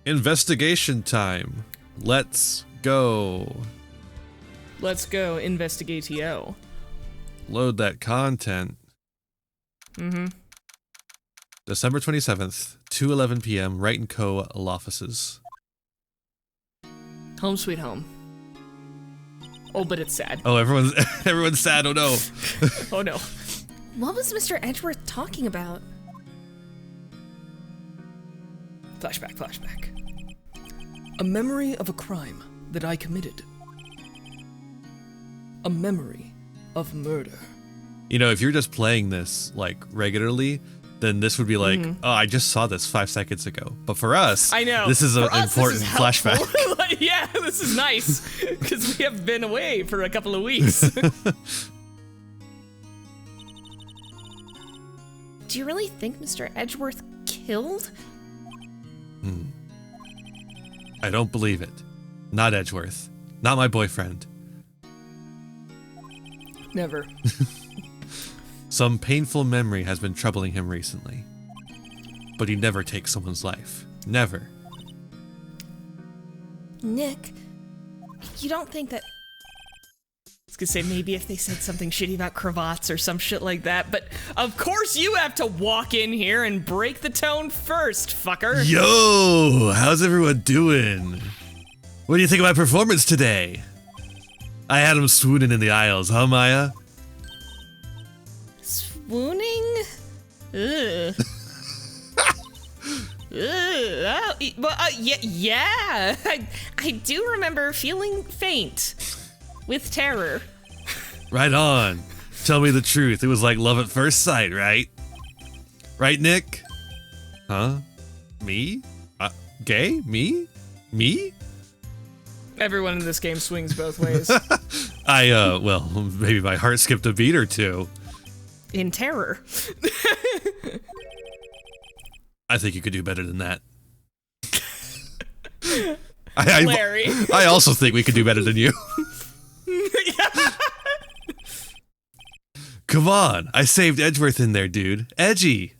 Investigation time. Let's go. Let's go investigatio. Load that content. December 27th, 2:11 p.m. Wright & Co. Law offices. Home sweet home. Oh, but it's sad. Oh, everyone's sad. Oh no. Oh no. What was Mr. Edgeworth talking about? Flashback. A memory of a crime that I committed. A memory of murder. You know, if you're just playing this like regularly, then this would be like, oh, I just saw this 5 seconds ago. But for us, I know. This is an For us, important this is flashback. Yeah, this is nice because we have been away for a couple of weeks. Do you really think Mr. Edgeworth killed? I don't believe it. Not Edgeworth. Not my boyfriend. Never. Some painful memory has been troubling him recently. But he never takes someone's life. Never. Nick, you don't think that... I was gonna say maybe if they said something shitty about cravats or some shit like that, but of course you have to walk in here and break the tone first, fucker. Yo, how's everyone doing? What do you think of my performance today? I had him swooning in the aisles, huh, Maya? Swooning? Ugh. Yeah. I do remember feeling faint with terror. Right on. Tell me the truth. It was like love at first sight, right? Right, Nick? Huh? Me? Gay? Me? Me? Everyone in this game swings both ways. Well, maybe my heart skipped a beat or two. In terror. I think you could do better than that. Larry. I also think we could do better than you. Come on, I saved Edgeworth in there, dude. Edgy.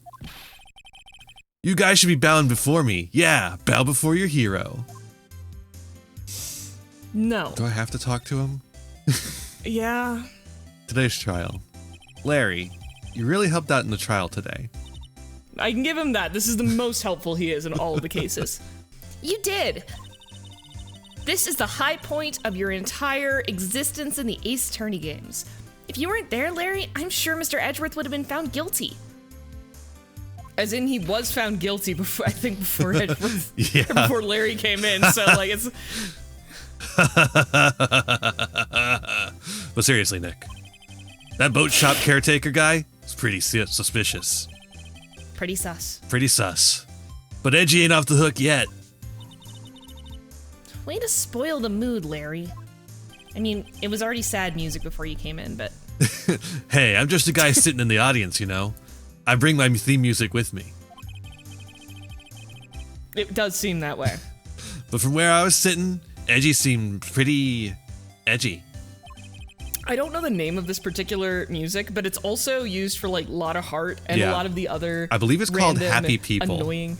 You guys should be bowing before me. Yeah, bow before your hero. No. Do I have to talk to him? Yeah. Today's trial. Larry, you really helped out in the trial today. I can give him that. This is the most helpful he is in all of the cases. You did. This is the high point of your entire existence in the Ace Attorney games. If you weren't there, Larry, I'm sure Mr. Edgeworth would have been found guilty. As in, he was found guilty before, I think, before Edgeworth, Yeah. before Larry came in. So, like, it's. But seriously, Nick, that boat shop caretaker guy is pretty suspicious. Pretty sus. Pretty sus. But Edgy ain't off the hook yet. Way to spoil the mood, Larry. I mean, it was already sad music before you came in, but... Hey, I'm just a guy sitting in the audience, you know? I bring my theme music with me. It does seem that way. But from where I was sitting, Edgy seemed pretty edgy. I don't know the name of this particular music, but it's also used for, like, Lot of Heart and a lot of the other... I believe it's called random Happy People. Annoying...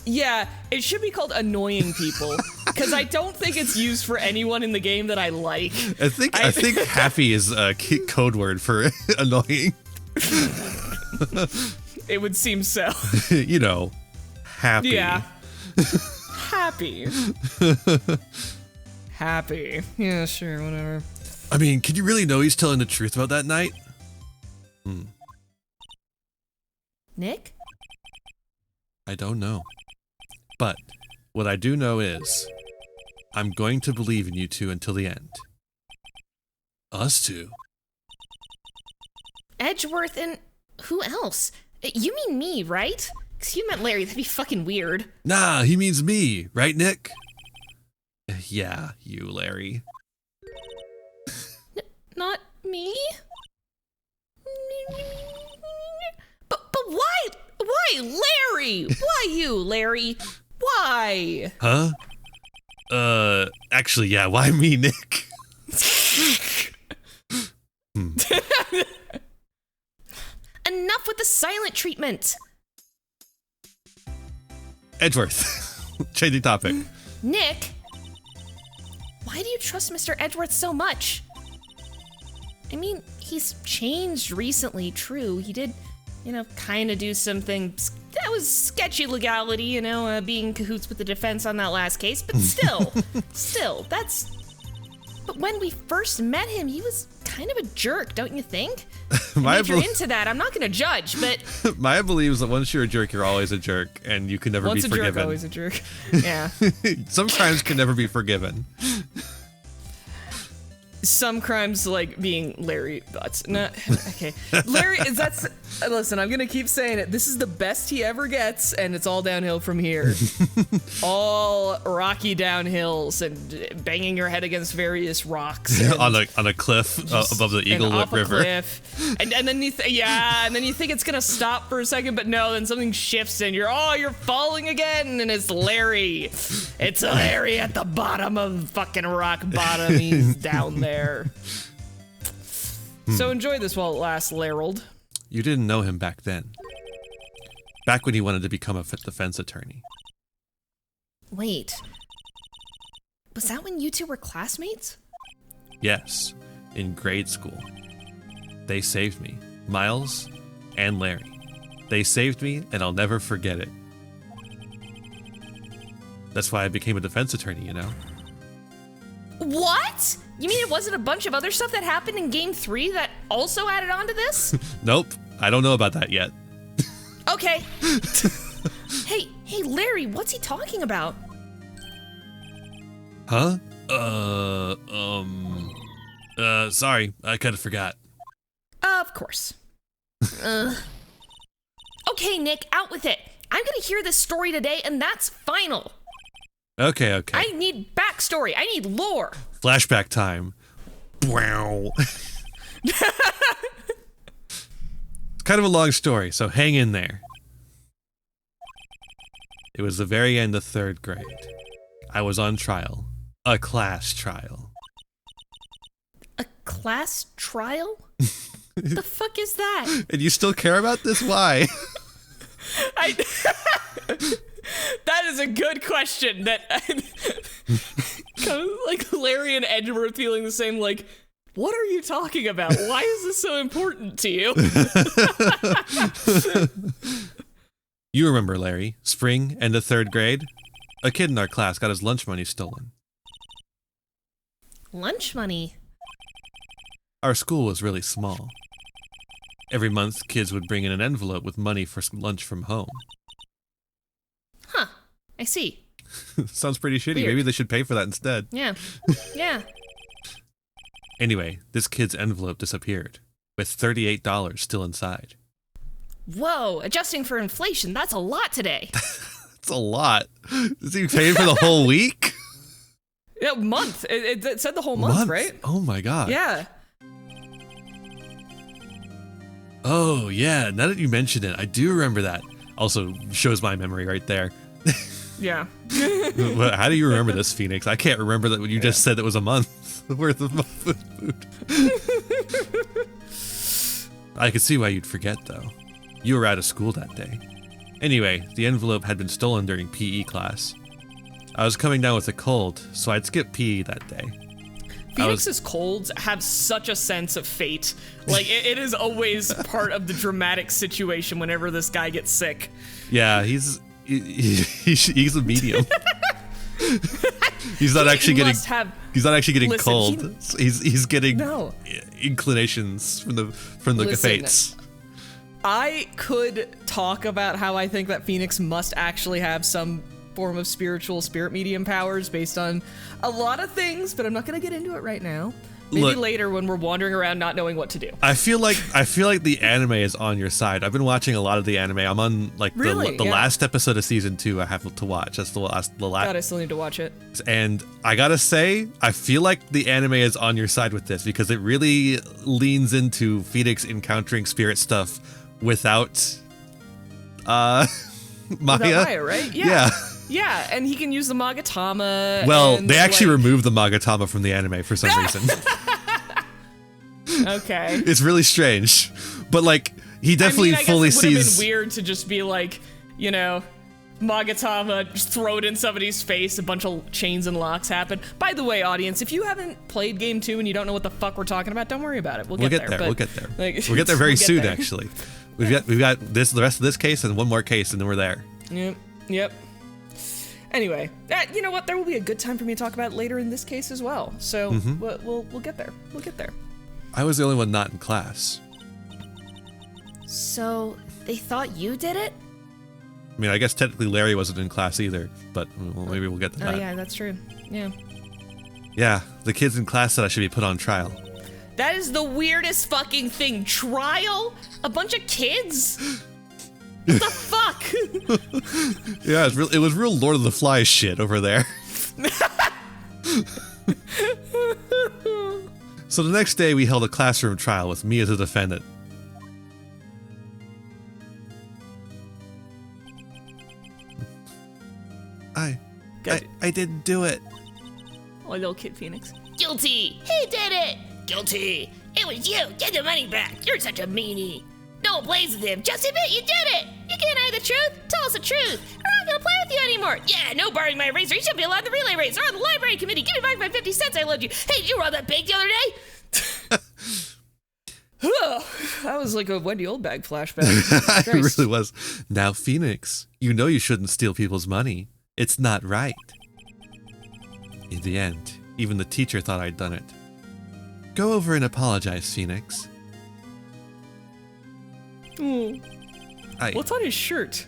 Yeah, it should be called Annoying People, because I don't think it's used for anyone in the game that I like. I think happy is a code word for annoying. It would seem so. You know, happy. Yeah. Happy. Happy. Yeah, sure, whatever. I mean, can you really know he's telling the truth about that night? Nick? I don't know. But what I do know is I'm going to believe in you two until the end. Us two. Edgeworth and... who else? You mean me, right? Because you meant Larry, that'd be fucking weird. Nah, he means me, right, Nick? Yeah, you, Larry. Not me? But why? Why, Larry? Why you, Larry? Why? Huh? Actually, yeah, why me, Nick? Enough with the silent treatment. Edgeworth. Changing topic. Nick, why do you trust Mr. Edgeworth so much? I mean, he's changed recently, true. He did, kind of do something that was sketchy legality, being in cahoots with the defense on that last case, but still, that's... But when we first met him, he was kind of a jerk, don't you think? If you're into that, I'm not going to judge, but... Maya believes that once you're a jerk, you're always a jerk, and you can never be forgiven. Once a jerk, always a jerk. Yeah. Some crimes can never be forgiven. Some crimes, like being Larry Butts. No, okay. Larry, listen, I'm going to keep saying it. This is the best he ever gets, and it's all downhill from here. All rocky downhills and banging your head against various rocks. on a cliff above the Eagle Lip River. Cliff. And then you think it's going to stop for a second, but no, then something shifts and you're falling again, and it's Larry. It's Larry at the bottom of fucking rock bottom. He's down there. So enjoy this while it lasts, Larold. You didn't know him back then. Back when he wanted to become a defense attorney. Wait. Was that when you two were classmates? Yes, in grade school. They saved me, Miles and Larry. They saved me, and I'll never forget it. That's why I became a defense attorney, What? You mean it wasn't a bunch of other stuff that happened in Game 3 that also added on to this? Nope, I don't know about that yet. Okay. Hey, Larry, what's he talking about? Huh? Sorry, I kinda forgot. Of course. Okay, Nick, out with it. I'm gonna hear this story today, and that's final. Okay. I need backstory. I need lore. Flashback time. Wow. It's kind of a long story, so hang in there. It was the very end of 3rd grade. I was on trial. A class trial. A class trial? The fuck is that? And you still care about this? Why? That is a good question. That kind of like Larry and Edgeworth feeling the same. Like, what are you talking about? Why is this so important to you? You remember, Larry, spring, end of 3rd grade? A kid in our class got his lunch money stolen. Lunch money? Our school was really small. Every month, kids would bring in an envelope with money for lunch from home. Huh. I see. Sounds pretty shitty. Weird. Maybe they should pay for that instead. Yeah. Anyway, this kid's envelope disappeared, with $38 still inside. Whoa, adjusting for inflation, that's a lot today. That's a lot. Is he paying for the whole week? Yeah, month. It said the whole month, right? Oh my god. Yeah. Oh yeah, now that you mention it, I do remember that. Also shows my memory right there. Yeah. But how do you remember this, Phoenix? I can't remember that when you just said it was a month worth of food. I could see why you'd forget, though. You were out of school that day. Anyway, the envelope had been stolen during PE class. I was coming down with a cold, so I'd skip PE that day. Phoenix's colds have such a sense of fate. Like, it is always part of the dramatic situation whenever this guy gets sick. Yeah, he's a medium. He's not actually getting Listen, cold. He's getting No. inclinations from the Listen, fates. I could talk about how I think that Phoenix must actually have some form of spirit medium powers based on a lot of things, but I'm not going to get into it right now. Maybe Look, later when we're wandering around not knowing what to do. I feel like the anime is on your side. I've been watching a lot of the anime. I'm on like Really? the Yeah. last episode of season 2 I have to watch. That's the last. God, I still need to watch it. And I gotta say, I feel like the anime is on your side with this because it really leans into Phoenix encountering spirit stuff without Maya. Without Maya, right? Yeah. Yeah, and he can use the Magatama. Well, and, they actually like, removed the Magatama from the anime for some reason. Okay. It's really strange. But like he definitely I guess fully it would have sees been weird to just be like, Magatama, just throw it in somebody's face, a bunch of chains and locks happen. By the way, audience, if you haven't played game 2 and you don't know what the fuck we're talking about, don't worry about it. We'll get there. We'll get there. Like, We'll get there very soon, there. actually. We've got the rest of this case and one more case, and then we're there. Yep. Anyway, you know what? There will be a good time for me to talk about it later in this case as well. So we'll get there. We'll get there. I was the only one not in class. So, they thought you did it? I mean, I guess technically Larry wasn't in class either, but maybe we'll get to that. Oh yeah, that's true. Yeah. Yeah, the kids in class said I should be put on trial. That is the weirdest fucking thing. Trial? A bunch of kids? What the fuck? Yeah, it was real Lord of the Flies shit over there. So the next day we held a classroom trial with me as a defendant. I didn't do it. Oh, little kid Phoenix. Guilty! He did it! Guilty! It was you! Get the money back! You're such a meanie! No one plays with him! Just admit you did it! You can't hide the truth! Tell us the truth! We're not gonna play with you anymore! Yeah, no borrowing my eraser! You shouldn't be allowed in the relay race! Or on the library committee! Give me back my 50 cents I loaned you! Hey, did you rob that bank the other day? That was like a Wendy Oldbag flashback. It really was. Now, Phoenix, you know you shouldn't steal people's money. It's not right. In the end, even the teacher thought I'd done it. Go over and apologize, Phoenix. What's on his shirt?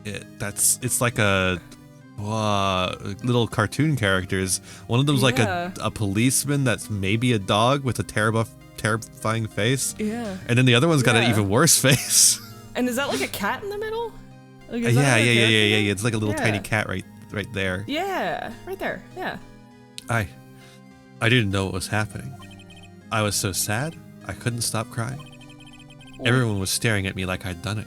It's like a little cartoon characters. One of them's like a policeman that's maybe a dog with a terrifying face. Yeah. And then the other one's got an even worse face. And is that like a cat in the middle? Like, yeah. It's like a little tiny cat right there. Yeah, right there. Yeah. I didn't know what was happening. I was so sad, I couldn't stop crying. Everyone was staring at me like I'd done it.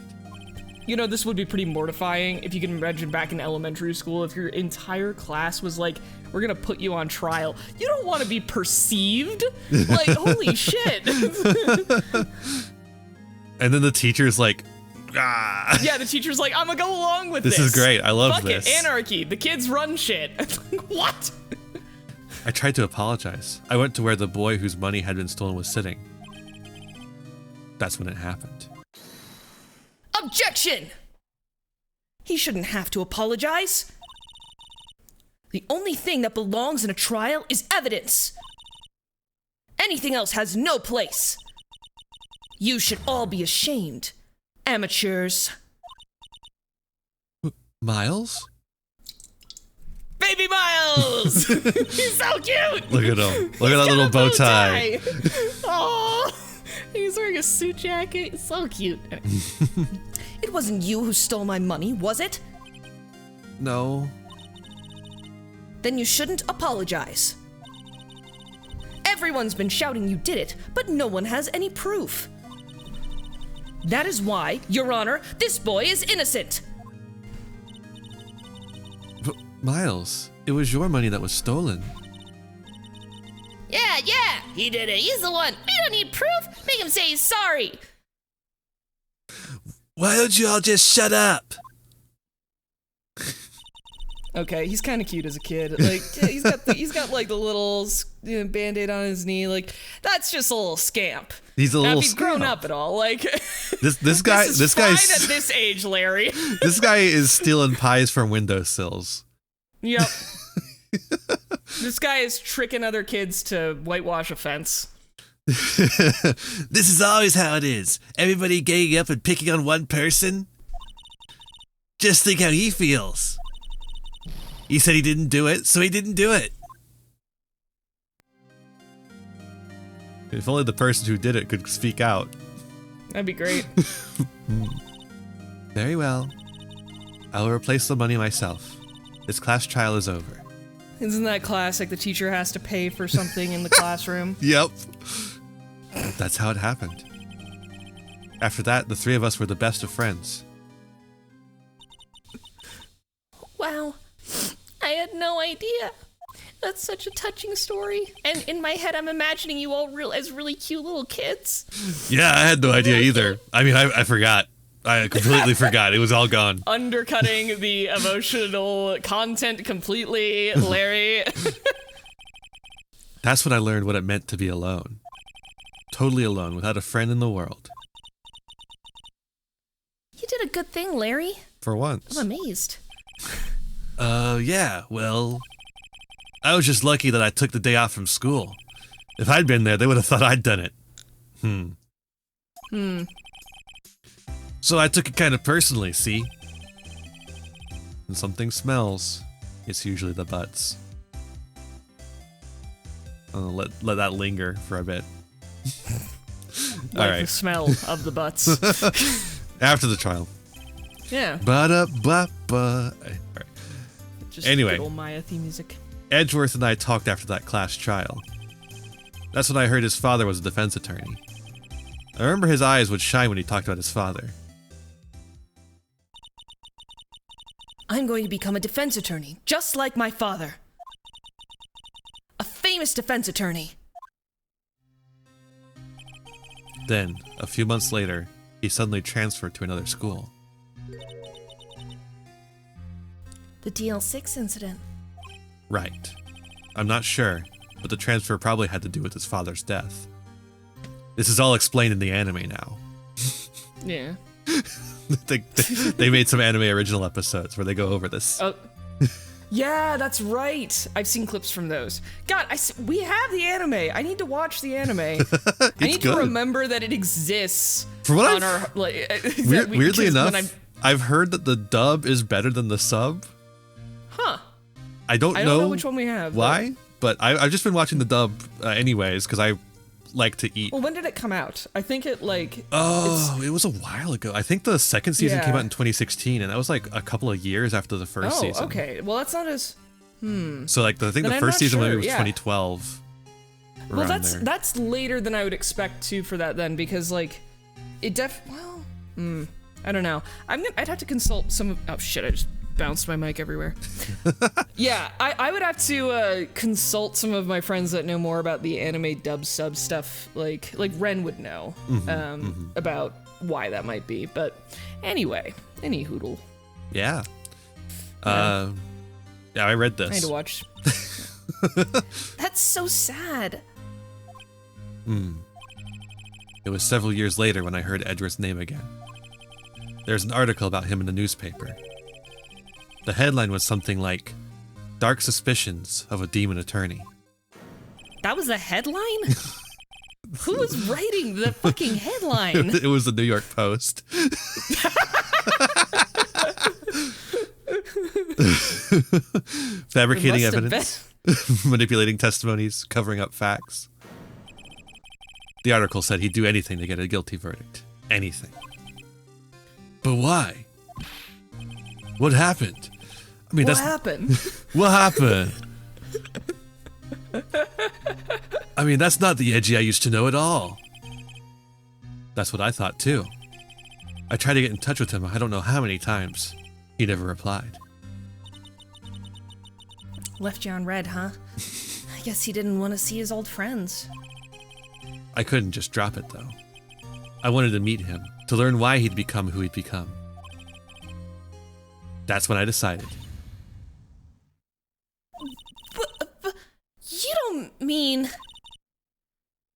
You know, this would be pretty mortifying if you can imagine back in elementary school if your entire class was like, we're gonna put you on trial. You don't want to be perceived. Like, holy shit. And then the teacher's like, ah. Yeah, the teacher's like, I'm gonna go along with this. This is great. I love Fuck this. It, anarchy. The kids run shit. What? I tried to apologize. I went to where the boy whose money had been stolen was sitting. That's when it happened. Objection! He shouldn't have to apologize. The only thing that belongs in a trial is evidence. Anything else has no place. You should all be ashamed. Amateurs. Miles? Baby Miles! He's so cute! Look at him. Look at that little bow tie. Oh, he's wearing a suit jacket. It's so cute. It wasn't you who stole my money, was it? No. Then you shouldn't apologize. Everyone's been shouting you did it, but no one has any proof. That is why, Your Honor, this boy is innocent. But Miles, it was your money that was stolen. Yeah, he did it. He's the one. We don't need proof. Make him say he's sorry. Why don't you all just shut up? Okay, he's kind of cute as a kid. Like, yeah, he's got like the little band-aid on his knee. Like, that's just a little scamp. He's a little now, if he's grown scamp. up at all, like this guy this guy's fine at this age, Larry. This guy is stealing pies from windowsills. Yep. This guy is tricking other kids to whitewash a fence. This is always how it is. Everybody ganging up and picking on one person. Just think how he feels. He said he didn't do it, so he didn't do it. If only the person who did it could speak out. That'd be great. Very well. I will replace the money myself. This class trial is over. Isn't that classic? The teacher has to pay for something in the classroom. Yep. That's how it happened. After that, the three of us were the best of friends. Wow. I had no idea. That's such a touching story. And in my head, I'm imagining you all as really cute little kids. Yeah, I had no idea either. I mean, I forgot. I completely forgot. It was all gone. Undercutting the emotional content completely, Larry. That's when I learned what it meant to be alone. Totally alone, without a friend in the world. You did a good thing, Larry. For once. I'm amazed. Yeah, well... I was just lucky that I took the day off from school. If I'd been there, they would have thought I'd done it. So I took it kind of personally, see? When something smells, it's usually the butts. Let that linger for a bit. Like the smell of the butts. After the trial. Yeah. Ba-da-ba-ba. Alright. Just Anyway. good old Maya theme music. Edgeworth and I talked after that class trial. That's when I heard his father was a defense attorney. I remember his eyes would shine when he talked about his father. I'm going to become a defense attorney, just like my father. A famous defense attorney. Then, a few months later, he suddenly transferred to another school. The DL6 incident. Right. I'm not sure, but the transfer probably had to do with his father's death. This is all explained in the anime now. Yeah. they made some anime original episodes where they go over this. Oh. Yeah, that's right. I've seen clips from those. God, we have the anime. I need to watch the anime. I need to remember that it exists. For what on our, weirdly enough, I've heard that the dub is better than the sub. Huh. I don't know, know which one we have. Why, but I've just been watching the dub anyways because I like to eat. Well, when did it come out? I think it it was a while ago. I think the second season came out in 2016, and that was like a couple of years after the first season. Oh, okay. Well, that's not as. So like I think the first season maybe was 2012. Well, that's later than I would expect to for that then, because like it I don't know. I'd have to consult some of. Oh shit! I just bounced my mic everywhere. Yeah, I would have to consult some of my friends that know more about the anime dub sub stuff. Like Ren would know about why that might be. But anyway, any hoodle. Yeah. Yeah, I read this. I had to watch. That's so sad. It was several years later when I heard Edgeworth's name again. There's an article about him in the newspaper. The headline was something like, "Dark Suspicions of a Demon Attorney." That was a headline? Who was writing the fucking headline? It was the New York Post. Fabricating evidence, manipulating testimonies, covering up facts. The article said he'd do anything to get a guilty verdict. Anything. But why? What happened? I mean, What happened? What happened? I mean, that's not the Edgy I used to know at all. That's what I thought too. I tried to get in touch with him I don't know how many times. He never replied. Left you on red, huh? I guess he didn't want to see his old friends. I couldn't just drop it though. I wanted to meet him, to learn why he'd become who he'd become. That's when I decided. But you don't mean...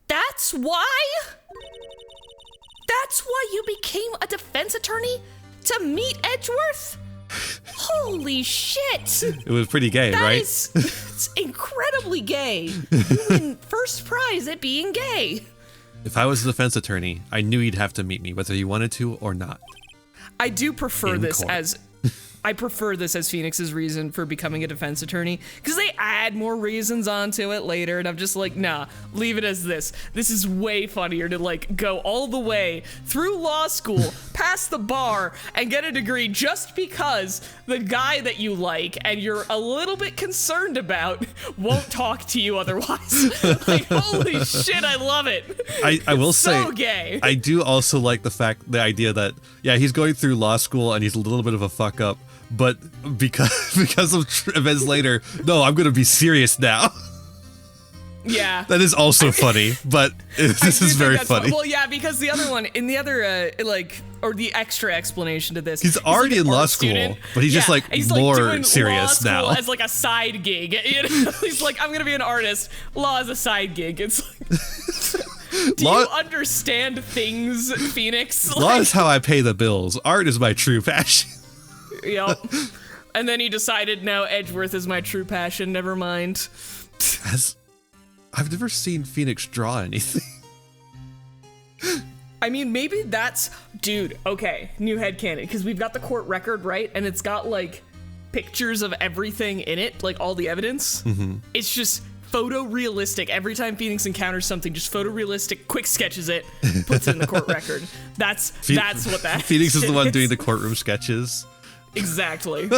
That's why? That's why you became a defense attorney? To meet Edgeworth? Holy shit! It was pretty gay, right? It's incredibly gay. You win first prize at being gay. If I was a defense attorney, I knew he'd have to meet me, whether he wanted to or not. I do prefer In this court. as... I prefer this as Phoenix's reason for becoming a defense attorney, because they add more reasons onto it later, and I'm just like, nah, leave it as this. This is way funnier to like go all the way through law school, pass the bar, and get a degree just because the guy that you like and you're a little bit concerned about won't talk to you otherwise. Like, holy shit, I love it. I will say, so gay. I do also like the idea that, yeah, he's going through law school and he's a little bit of a fuck up, but because of events later, no, I'm gonna be serious now. Yeah. That is also funny, but this is very funny. Well, yeah, because the other one, in the other, like, or the extra explanation to this. He's already like in an law art school, student. but he's just like he's more doing serious law school now. as like a side gig. You know? He's like, I'm gonna be an artist. Law is a side gig. It's like, do you understand things, Phoenix? Law is how I pay the bills. Art is my true passion. Yep. And then he decided, no, Edgeworth is my true passion. Never mind. I've never seen Phoenix draw anything. I mean, maybe that's... Dude, okay, new headcanon, because we've got the court record, right? And it's got, like, pictures of everything in it, like, all the evidence. Mm-hmm. It's just photorealistic. Every time Phoenix encounters something, just photorealistic, quick sketches it, puts it in the court record. That's what that Phoenix is the one is. doing the courtroom sketches. Exactly.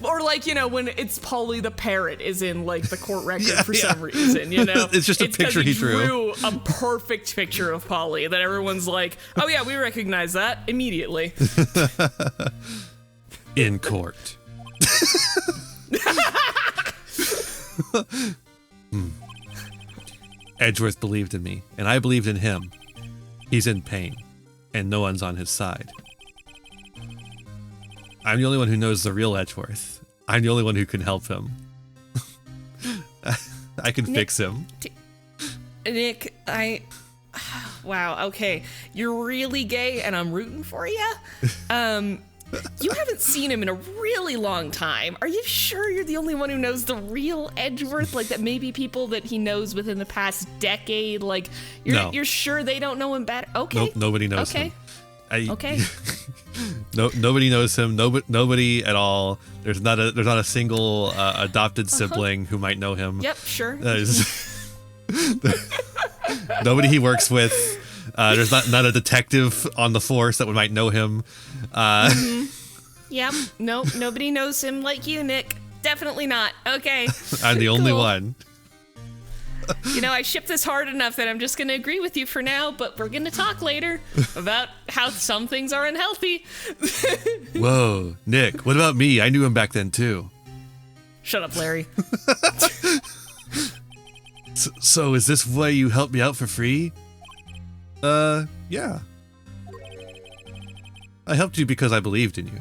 Or like, you know, when it's Polly the parrot is in like the court record for some reason, you know? It's just a picture he drew. A perfect picture of Polly that everyone's like, oh yeah, we recognize that immediately. In court. Edgeworth believed in me, and I believed in him. He's in pain, and no one's on his side. I'm the only one who knows the real Edgeworth. I'm the only one who can help him. I can fix him. Nick, wow, okay. You're really gay and I'm rooting for you. You haven't seen him in a really long time. Are you sure you're the only one who knows the real Edgeworth? Like that maybe people that he knows within the past decade, like you're sure they don't know him better? Okay. Nope, nobody knows him. Okay. Nobody knows him. Nobody at all. There's not a single adopted sibling who might know him. Yep, sure. Nobody he works with. There's not a detective on the force that might know him. Yep. Nope. Nobody knows him like you, Nick. Definitely not. Okay. I'm the only Cool. one. You know, I ship this hard enough that I'm just going to agree with you for now, but we're going to talk later about how some things are unhealthy. Whoa, Nick, what about me? I knew him back then, too. Shut up, Larry. So is this why you helped me out for free? Yeah. I helped you because I believed in you.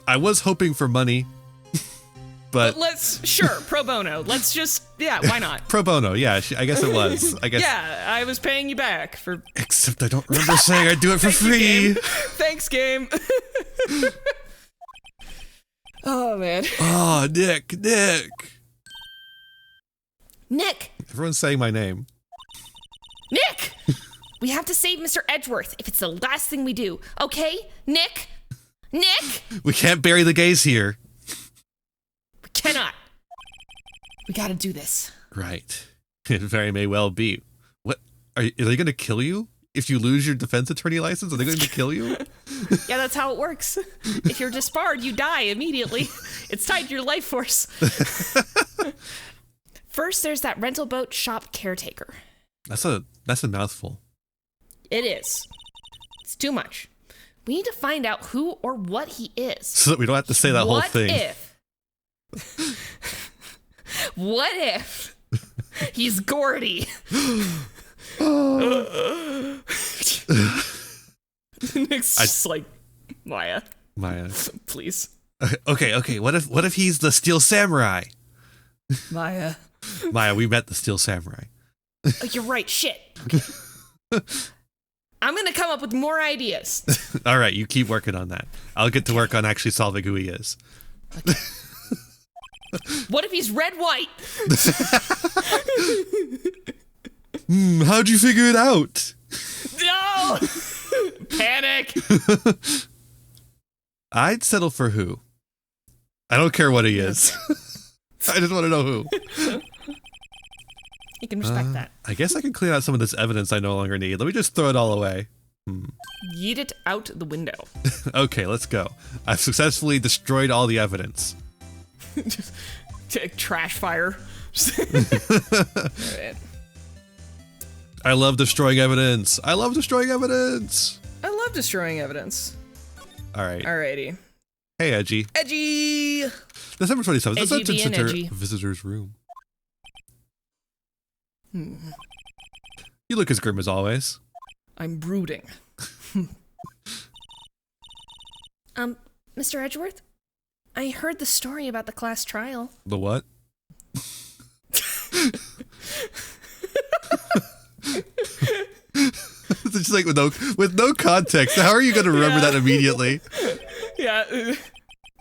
I was hoping for money. But sure, pro bono. Let's just, why not? Pro bono, yeah, I guess it was. I guess. Yeah, I was paying you back for. Except I don't remember saying I'd do it for free. Thanks, game. Oh, man. Oh, Nick. Nick! Everyone's saying my name. Nick! We have to save Mr. Edgeworth if it's the last thing we do. Okay? Nick? Nick? We can't bury the gays here. We cannot. We gotta do this. Right. It very may well be. What? Are they going to kill you? If you lose your defense attorney license, are they going to kill you? Yeah, that's how it works. If you're disbarred, you die immediately. It's tied to your life force. First, there's that rental boat shop caretaker. That's a mouthful. It is. It's too much. We need to find out who or what he is. So that we don't have to say that whole thing. What if he's Gordy? Nick's just like, Maya, please. Okay. What if he's the Steel Samurai? Maya, we met the Steel Samurai. Oh, you're right. Shit. I'm gonna come up with more ideas. All right, you keep working on that. I'll get to work on actually solving who he is. Okay. What if he's red white? How'd you figure it out? No! Panic! I'd settle for who. I don't care what he is. I just want to know who. You can respect that. I guess I can clean out some of this evidence I no longer need. Let me just throw it all away. Yeet it out the window. Okay, let's go. I've successfully destroyed all the evidence. Just trash fire. Right. I love destroying evidence. I love destroying evidence. I love destroying evidence. All right. Alrighty. Hey, Edgy. Edgy! December 27th. Let's Edgy being enter edgy. visitor's room. You look as grim as always. I'm brooding. Mr. Edgeworth? I heard the story about the class trial. The what? It's just like with no context. How are you going to remember that immediately? Yeah,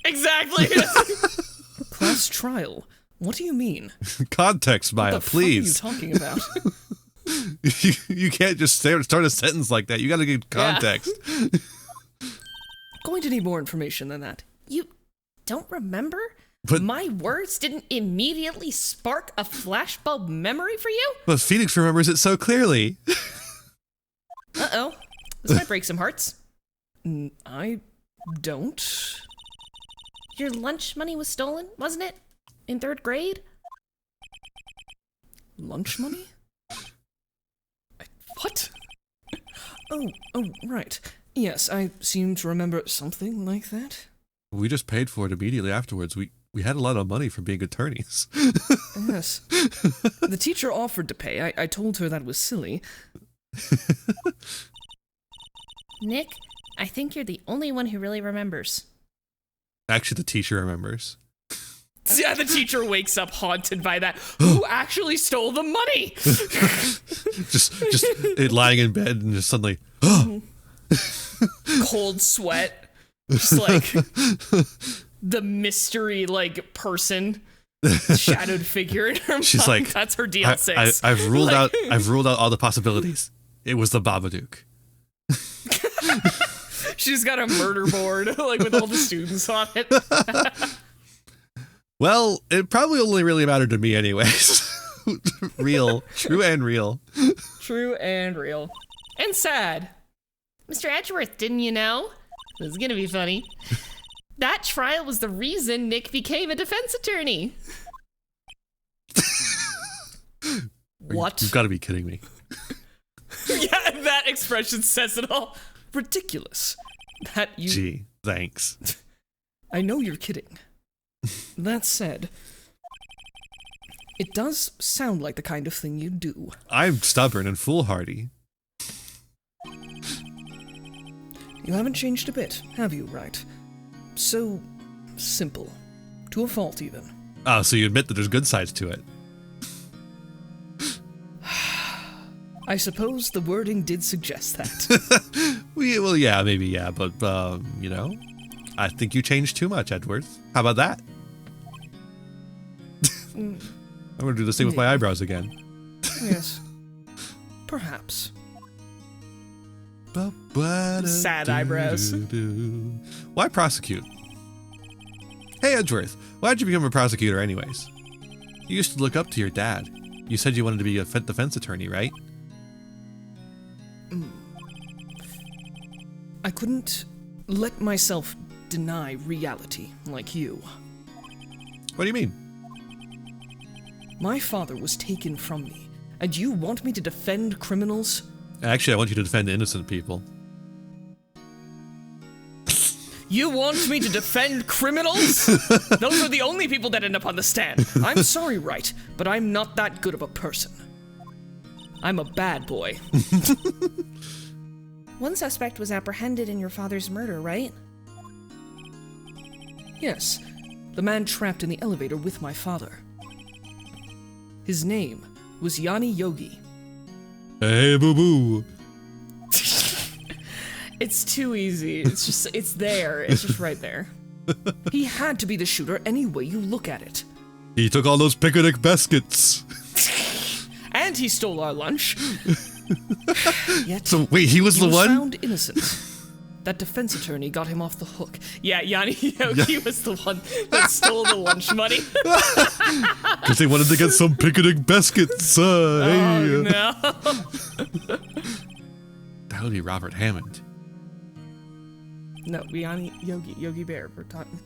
exactly. Class trial? What do you mean? Context, Maya, What the please. fuck are you talking about? You can't just start a sentence like that. You got to give context. Going to need more information than that. You don't remember? But- My words didn't immediately spark a flashbulb memory for you? But Phoenix remembers it so clearly. Uh-oh. This might break some hearts. I don't. Your lunch money was stolen, wasn't it? In 3rd grade? Lunch money? What? Oh, right. Yes, I seem to remember something like that. We just paid for it immediately afterwards. We had a lot of money for being attorneys. Yes. The teacher offered to pay. I told her that was silly. Nick, I think you're the only one who really remembers. Actually, the teacher remembers. Yeah, the teacher wakes up haunted by that. Who actually stole the money? just lying in bed and just suddenly, Cold sweat. Just like the mystery person. Shadowed figure in her She's mind. like, That's her DL6. I've ruled out all the possibilities. It was the Babadook. She's got a murder board with all the students on it. Well, it probably only really mattered to me anyways. True and real. True and real. And sad. Mr. Edgeworth, didn't you know? This is gonna be funny. That trial was the reason Nick became a defense attorney. What? You've got to be kidding me. Yeah, that expression says it all. Ridiculous. That you... Gee, thanks. I know you're kidding. That said, it does sound like the kind of thing you do. I'm stubborn and foolhardy. You haven't changed a bit, have you, Wright? So simple. To a fault, even. Oh, so you admit that there's good sides to it. I suppose the wording did suggest that. Well, yeah, maybe, yeah, but, I think you changed too much, Edgeworth. How about that? I'm gonna do this thing with my eyebrows again. Yes. Perhaps. Sad eyebrows. Why prosecute? Hey, Edgeworth, why'd you become a prosecutor anyways? You used to look up to your dad. You said you wanted to be a defense attorney, right? I couldn't let myself deny reality like you. What do you mean? My father was taken from me, and you want me to defend criminals? Actually, I want you to defend innocent people. You want me to defend criminals? Those are the only people that end up on the stand. I'm sorry, Wright, but I'm not that good of a person. I'm a bad boy. One suspect was apprehended in your father's murder, right? Yes, the man trapped in the elevator with my father. His name was Yanni Yogi. Hey, boo-boo. It's too easy. It's there. It's just right there. He had to be the shooter any way you look at it. He took all those picnic baskets. And he stole our lunch. Yet, So, wait, he was the was one? found innocent. That defense attorney got him off the hook. Yeah, Yanni Yogi was the one that stole the lunch money. Because they wanted to get some picnic baskets. Oh, no. That would be Robert Hammond. No, Yanni Yogi Bear. We're talking.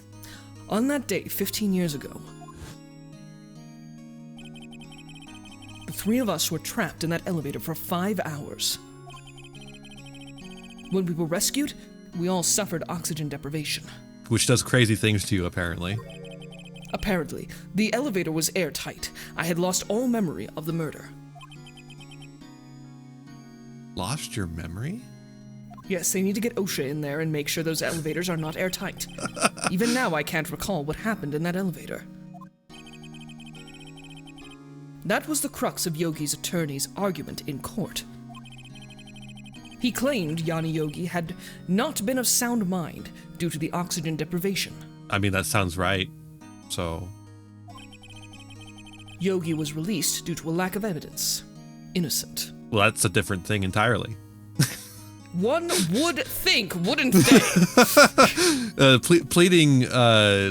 On that day, 15 years ago, the three of us were trapped in that elevator for 5 hours. When we were rescued, we all suffered oxygen deprivation. Which does crazy things to you, apparently. Apparently, the elevator was airtight. I had lost all memory of the murder. Lost your memory? Yes, they need to get OSHA in there and make sure those elevators are not airtight. Even now, I can't recall what happened in that elevator. That was the crux of Yogi's attorney's argument in court. He claimed Yanni Yogi had not been of sound mind due to the oxygen deprivation. I mean, that sounds right. So... Yogi was released due to a lack of evidence. Innocent. Well, that's a different thing entirely. One would think, wouldn't they? Pleading,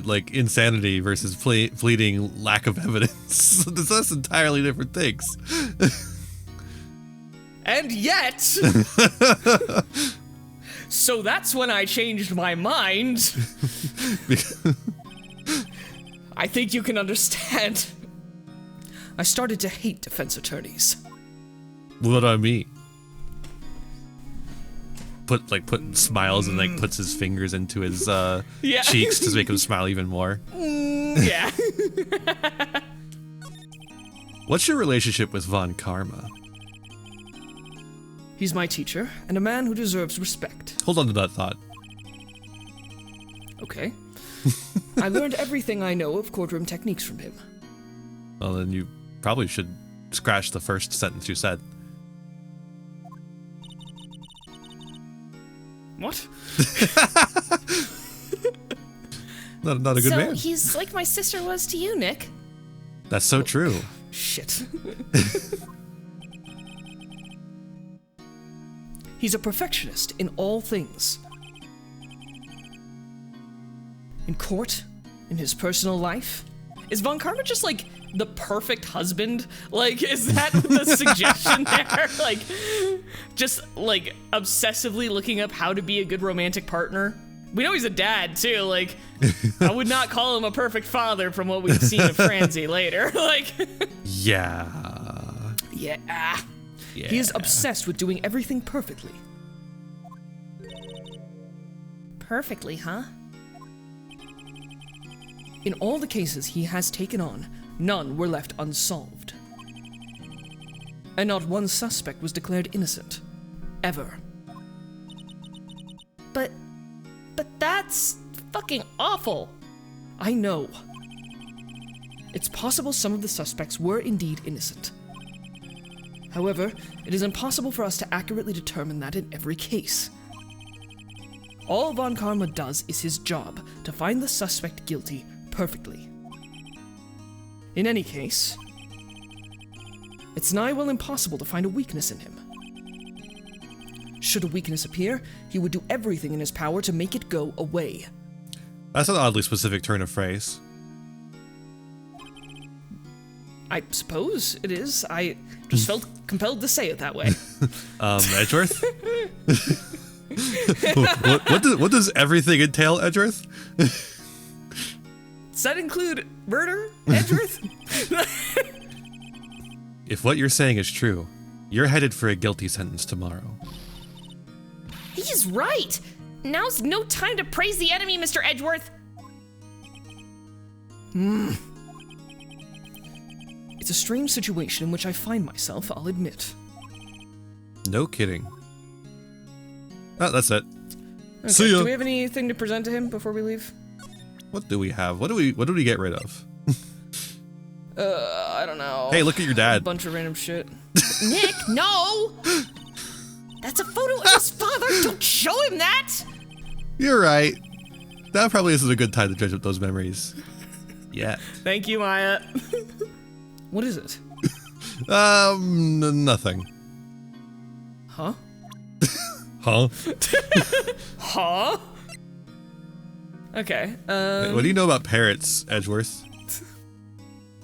like, insanity versus pleading lack of evidence. That's entirely different things. And yet... So that's when I changed my mind. I think you can understand. I started to hate defense attorneys. What do I mean? Putting smiles and like puts his fingers into his cheeks to make him smile even more. Yeah. What's your relationship with Von Karma? He's my teacher and a man who deserves respect. Hold on to that thought. Okay. I learned everything I know of courtroom techniques from him. Well, then you probably should scratch the first sentence you said. What? Not a good man. So he's like my sister was to you, Nick. That's so true. Shit. He's a perfectionist in all things. In court, in his personal life. Is Von Karma just like the perfect husband? Like, is that the suggestion there? Like, just like obsessively looking up how to be a good romantic partner? We know he's a dad too. Like, I would not call him a perfect father from what we've seen of Franzi later. Like, Yeah. yeah. He is obsessed with doing everything perfectly. Perfectly, huh? In all the cases he has taken on, none were left unsolved. And not one suspect was declared innocent. Ever. But that's fucking awful. I know. It's possible some of the suspects were indeed innocent. However, it is impossible for us to accurately determine that in every case. All Von Karma does is his job to find the suspect guilty perfectly. In any case, it's nigh well impossible to find a weakness in him. Should a weakness appear, he would do everything in his power to make it go away. That's an oddly specific turn of phrase. I suppose it is. I just felt compelled to say it that way. Edgeworth? what does everything entail, Edgeworth? Does that include murder, Edgeworth? If what you're saying is true, you're headed for a guilty sentence tomorrow. He's right. Now's no time to praise the enemy, Mr. Edgeworth. It's a strange situation in which I find myself, I'll admit. No kidding. Oh, that's it. Okay, See ya. do we have anything to present to him before we leave? What do we have? What do we get rid of? I don't know. Hey, look at your A dad. bunch of random shit. Nick, no! That's a photo of his father. Don't show him that. You're right. That probably isn't a good time to dredge up those memories. Yeah. Thank you, Maya. What is it? Nothing. Huh? Huh? Huh? Okay, What do you know about parrots, Edgeworth?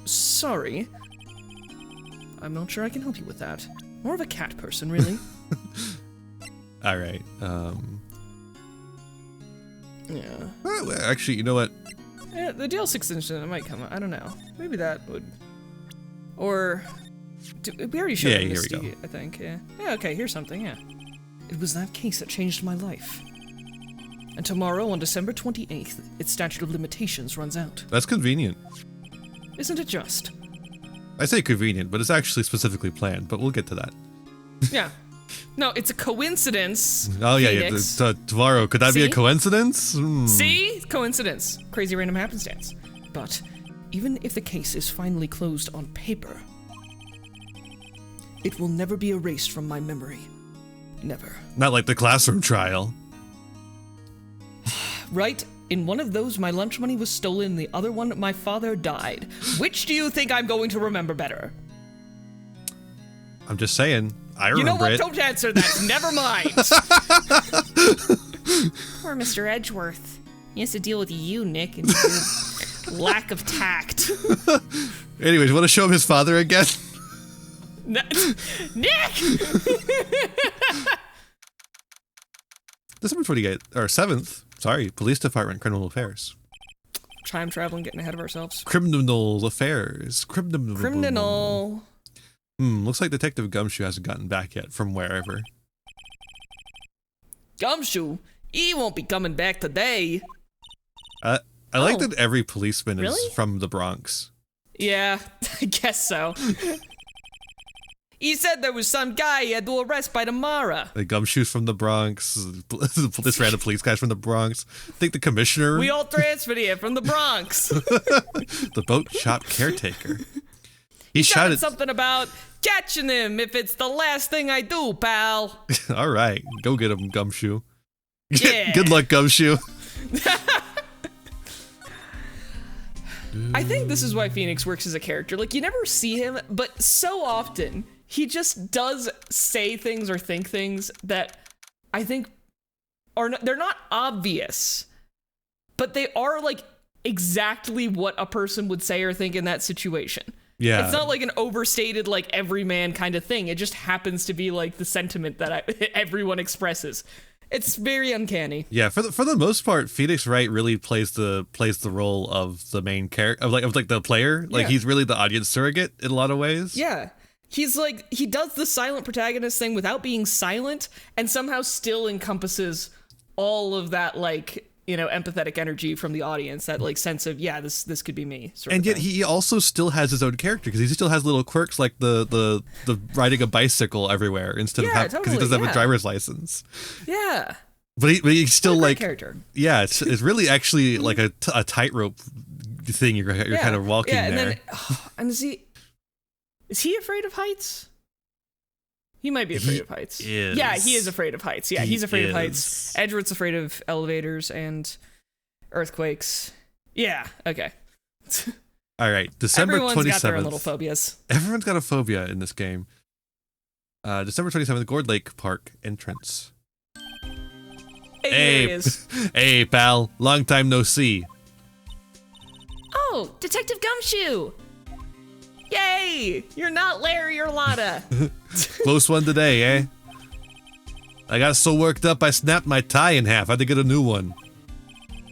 sorry. I'm not sure I can help you with that. More of a cat person, really. Alright, Yeah. well, actually, you know what? Yeah, the DL6 extension, it might come out. I don't know. Maybe that would... Or... we already showed Yeah, it, here we Misty, go. I think, yeah. Yeah, okay, here's something, yeah. It was that case that changed my life. And tomorrow, on December 28th, its statute of limitations runs out. That's convenient. Isn't it just? I say convenient, but it's actually specifically planned, but we'll get to that. Yeah. No, it's a coincidence. Oh, yeah, Phoenix. tomorrow. Could that be a See? coincidence? See? Coincidence. Crazy random happenstance. But even if the case is finally closed on paper, it will never be erased from my memory. Never. Not like the classroom trial. Right? In one of those, my lunch money was stolen. The other one, my father died. Which do you think I'm going to remember better? I'm just saying. I You know remember what? it. Don't answer that. Never mind. Poor Mr. Edgeworth. He has to deal with you, Nick, and your lack of tact. Anyways, you want to show him his father again? Nick! December 28th, or 7th. Sorry, Police Department, Criminal Affairs. Time traveling, getting ahead of ourselves. Criminal Affairs. Criminal. Looks like Detective Gumshoe hasn't gotten back yet from wherever. Gumshoe, he won't be coming back today. I like that every policeman is Really? from the Bronx. Yeah, I guess so. He said there was some guy he had to arrest by tomorrow. The Gumshoe's from the Bronx. This random police guy's from the Bronx. I think the commissioner, We all transferred here from the Bronx. the boat shop caretaker. He Shouted shouted, something about catching him if it's the last thing I do, pal. all right, go get him, Gumshoe. Yeah. Good luck, Gumshoe. I think this is why Phoenix works as a character. Like, you never see him, but so often he just does say things or think things that I think they're not obvious, but they are like exactly what a person would say or think in that situation. Yeah. It's not like an overstated, like, everyman kind of thing. It just happens to be like the sentiment that everyone expresses. It's very uncanny. Yeah, for the most part, Phoenix Wright really plays the role of the main character, of like the player. Like, Yeah. he's really the audience surrogate in a lot of ways. Yeah. He's like, he does the silent protagonist thing without being silent and somehow still encompasses all of that, like, you know, empathetic energy from the audience, that like sense of, yeah, this could be me. Sort And of yet thing. he also still has his own character, because he still has little quirks like the riding a bicycle everywhere instead of Yeah, because he totally, doesn't have a yeah. driver's license. Yeah. But he's still What a great like character. Yeah, it's really actually like a tightrope thing you're kind of walking yeah, and there. then, and is he afraid of heights? He might be afraid of heights. is. Yeah, he is afraid of heights. Yeah, He he's afraid of is. heights. Edgeworth's afraid of elevators and earthquakes. Yeah, okay. All right, December Everyone's 27th. got their own little phobias. Everyone's got a phobia in this game. December 27th, Gourd Lake Park entrance. Hey, Hey, there he is. hey, pal. Long time no see. Oh, Detective Gumshoe! Yay! You're not Larry or Lotta. Close one today, eh? I got so worked up I snapped my tie in half. I had to get a new one.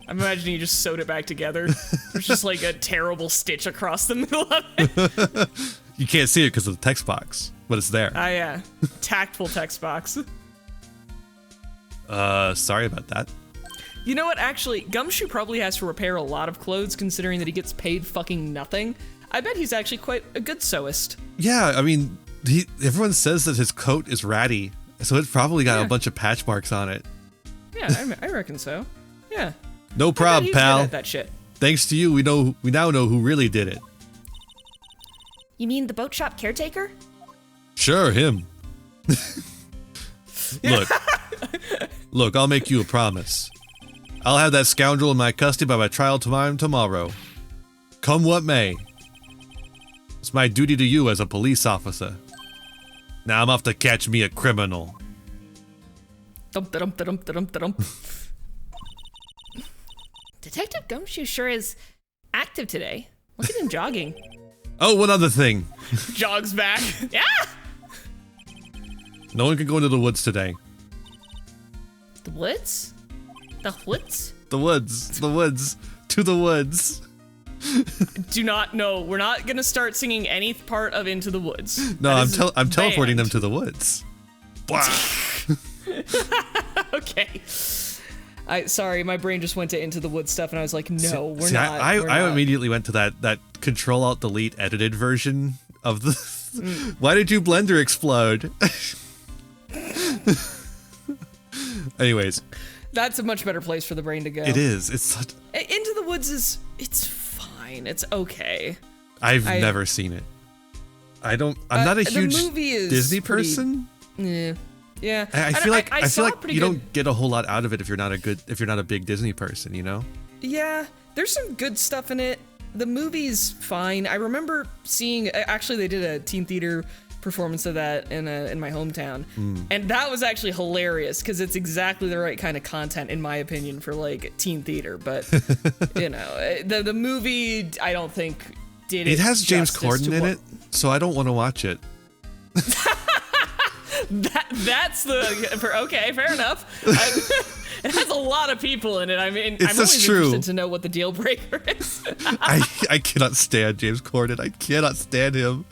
I'm imagining you just sewed it back together. There's just like a terrible stitch across the middle of it. You can't see it because of the text box, but it's there. Ah, yeah. Tactful text box. Sorry about that. You know what? Actually, Gumshoe probably has to repair a lot of clothes, considering that he gets paid fucking nothing. I bet he's actually quite a good sewist. Yeah, I mean, everyone says that his coat is ratty, so it's probably got a bunch of patch marks on it. Yeah, I reckon so. Yeah. No I bet problem, he's good pal. at that shit. Thanks to you, we now know who really did it. You mean the boat shop caretaker? Sure, him. Look, I'll make you a promise. I'll have that scoundrel in my custody by my trial tomorrow. Come what may. It's my duty to you as a police officer. Now I'm off to catch me a criminal. Dum-da-dum-da-dum-da-dum-da-dum. Detective Gumshoe sure is active today. Look at him jogging. Oh, one other thing. Jogs back. Yeah! No one can go into the woods today. The woods? The woods? The woods. The woods. To the woods. Do not, no, we're not gonna start singing any part of Into the Woods. No, That I'm is teleporting them banned. to the woods. Okay. Sorry, my brain just went to Into the Woods stuff, and I was like, no, we're See, not. I we're not. immediately went to that Control-Alt-Delete edited version of the. Why did you blender explode? Anyways, That's a much better place for the brain to go. it is. It's such, Into the Woods it's fine. It's okay. I've never seen it. I'm not a huge the movie is Disney pretty- person. Yeah. I feel like I feel saw like pretty you good- don't get a whole lot out of it if you're not a big Disney person, you know? Yeah, there's some good stuff in it. The movie's fine. I remember seeing, actually they did a teen theater performance of that in my hometown, and that was actually hilarious because it's exactly the right kind of content in my opinion for like teen theater. But you know, the movie I don't think did it. It has James justice to Corden in what- it, so I don't want to watch it. That's okay, fair enough. It has a lot of people in it. I mean, I'm always true. interested to know what the deal breaker is. I cannot stand James Corden. I cannot stand him.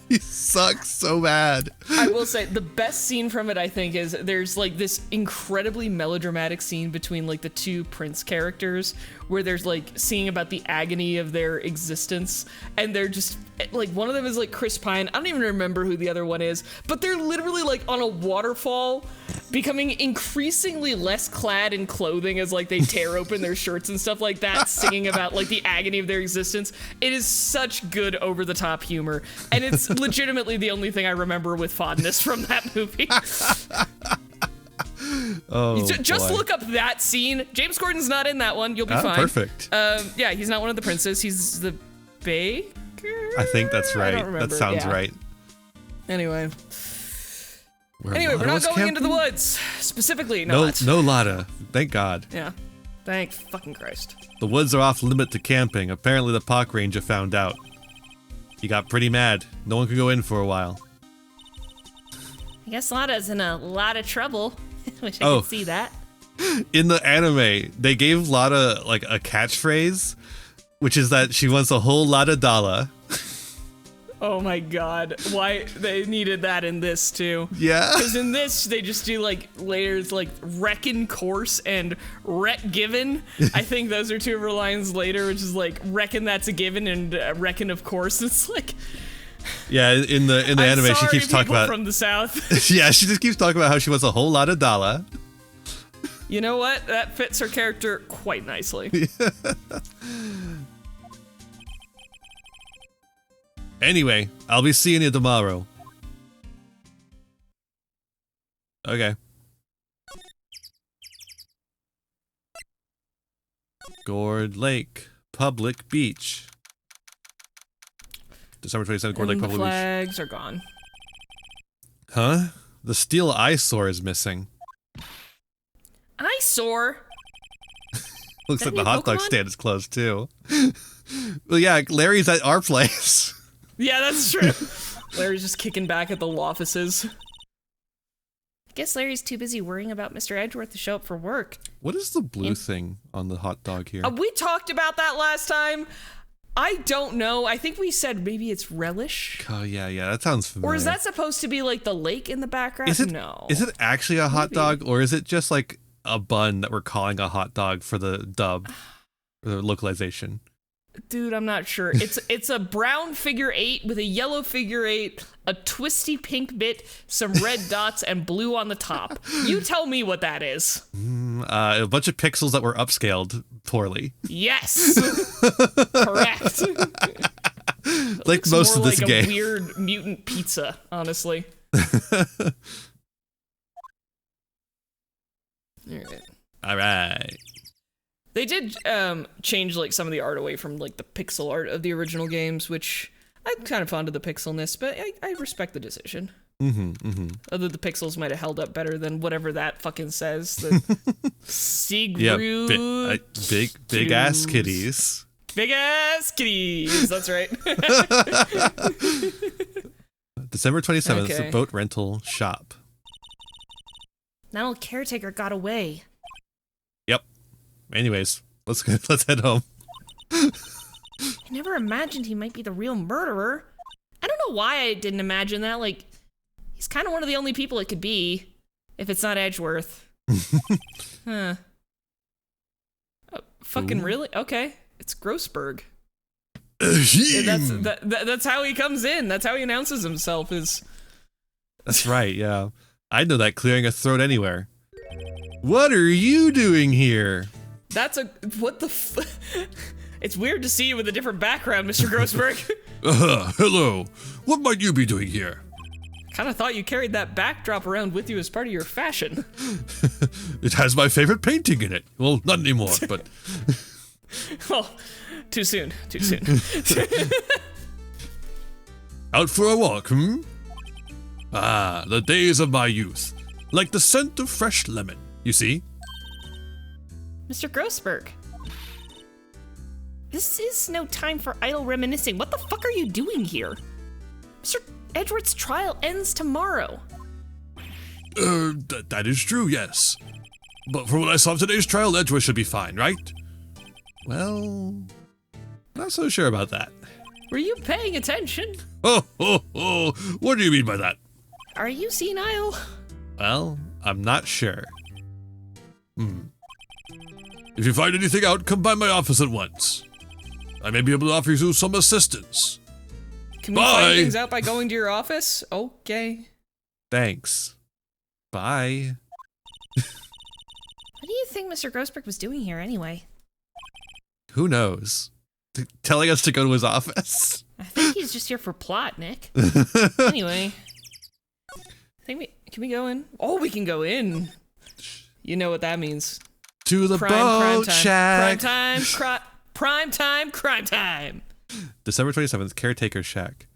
He sucks so bad. I will say the best scene from it, I think, is there's like this incredibly melodramatic scene between like the two prince characters where there's like singing about the agony of their existence, and they're just like, one of them is like Chris Pine. I don't even remember who the other one is, but they're literally like on a waterfall, becoming increasingly less clad in clothing as like they tear open their shirts and stuff like that, singing about like the agony of their existence. It is such good over the top humor, and it's legitimately the only thing I remember with fondness from that movie. Oh, Just boy. look up that scene. James Corden's not in that one. You'll be fine. Perfect. Yeah, he's not one of the princes. He's the baker. I think that's I right. don't remember. That sounds Yeah. right. Anyway, Where we're Lana not was going into the camping? woods specifically. No, Not. no Lada. Thank God. Yeah. Thank fucking Christ. The woods are off limit to camping. Apparently the park ranger found out. He got pretty mad. No one could go in for a while. I guess Lada's in a lot of trouble. Wish I Oh. could see that. In the anime, they gave Lada like a catchphrase, which is that she wants a whole lot of dollar. Oh my God. Why they needed that in this too? Yeah. Because in this, they just do like layers like reckon course and rec given. I think those are two of her lines later, which is like reckon that's a given and reckon of course. It's like, Yeah, in the I'm anime, she sorry, keeps talking people about. from the South. Yeah, she just keeps talking about how she wants a whole lot of dollar. You know what? That fits her character quite nicely. Anyway, I'll be seeing you tomorrow. Okay. Gourd Lake Public Beach. December 27th, Gourd Lake And the Public Beach. flags are gone. Huh? The steel eyesore is missing. Eyesore. Looks That like the new hot dog Pokemon? stand is closed too. Well, yeah, Larry's at our place. Yeah, that's true. Larry's just kicking back at the offices. I guess Larry's too busy worrying about Mr. Edgeworth to show up for work. What is the blue thing on the hot dog here? We talked about that last time. I don't know. I think we said maybe it's relish. Oh yeah, that sounds familiar. Or is that supposed to be like the lake in the background? Is it? No. Is it actually a hot Maybe. dog, or is it just like a bun that we're calling a hot dog for the dub, for the localization? Dude, I'm not sure. It's a brown figure 8 with a yellow figure 8, a twisty pink bit, some red dots, and blue on the top. You tell me what that is. A bunch of pixels that were upscaled poorly, Yes. Correct. like It's most more of this like game. a weird mutant pizza, honestly. Alright. All right. They did change like some of the art away from like the pixel art of the original games, which I'm kind of fond of the pixelness, but I respect the decision. Although the pixels might have held up better than whatever that fucking says. The Yeah, Sigrud. big ass kitties. Big ass kitties. That's right. December 27th, Okay. the boat rental shop. That old caretaker got away. Yep. Anyways, let's head home. I never imagined he might be the real murderer. I don't know why I didn't imagine that. Like, he's kind of one of the only people it could be, if it's not Edgeworth. Huh. Fucking Ooh. really? Okay. It's Grossberg. Yeah, that's how he comes in. That's how he announces himself. Is That's right, yeah. I know that clearing a throat anywhere. What are you doing here? What the It's weird to see you with a different background, Mr. Grossberg. Hello. What might you be doing here? Kind of thought you carried that backdrop around with you as part of your fashion. It has my favorite painting in it. Well, not anymore, but... Oh, too soon. Out for a walk, hmm? Ah, the days of my youth. Like the scent of fresh lemon, you see? Mr. Grossberg. This is no time for idle reminiscing. What the fuck are you doing here? Mr. Edward's trial ends tomorrow. That is true, yes. But from what I saw of today's trial, Edgeworth should be fine, right? Well, not so sure about that. Were you paying attention? Oh, what do you mean by that? Are you senile? Well, I'm not sure. If you find anything out, come by my office at once. I may be able to offer you some assistance. Can we find things out by going to your office? Okay. Thanks. Bye. What do you think Mr. Grossberg was doing here anyway? Who knows? Telling us to go to his office? I think he's just here for plot, Nick. Anyway. Can we go in? Oh, we can go in. You know what that means. To the boat shack. Prime time. December 27th, Caretaker Shack.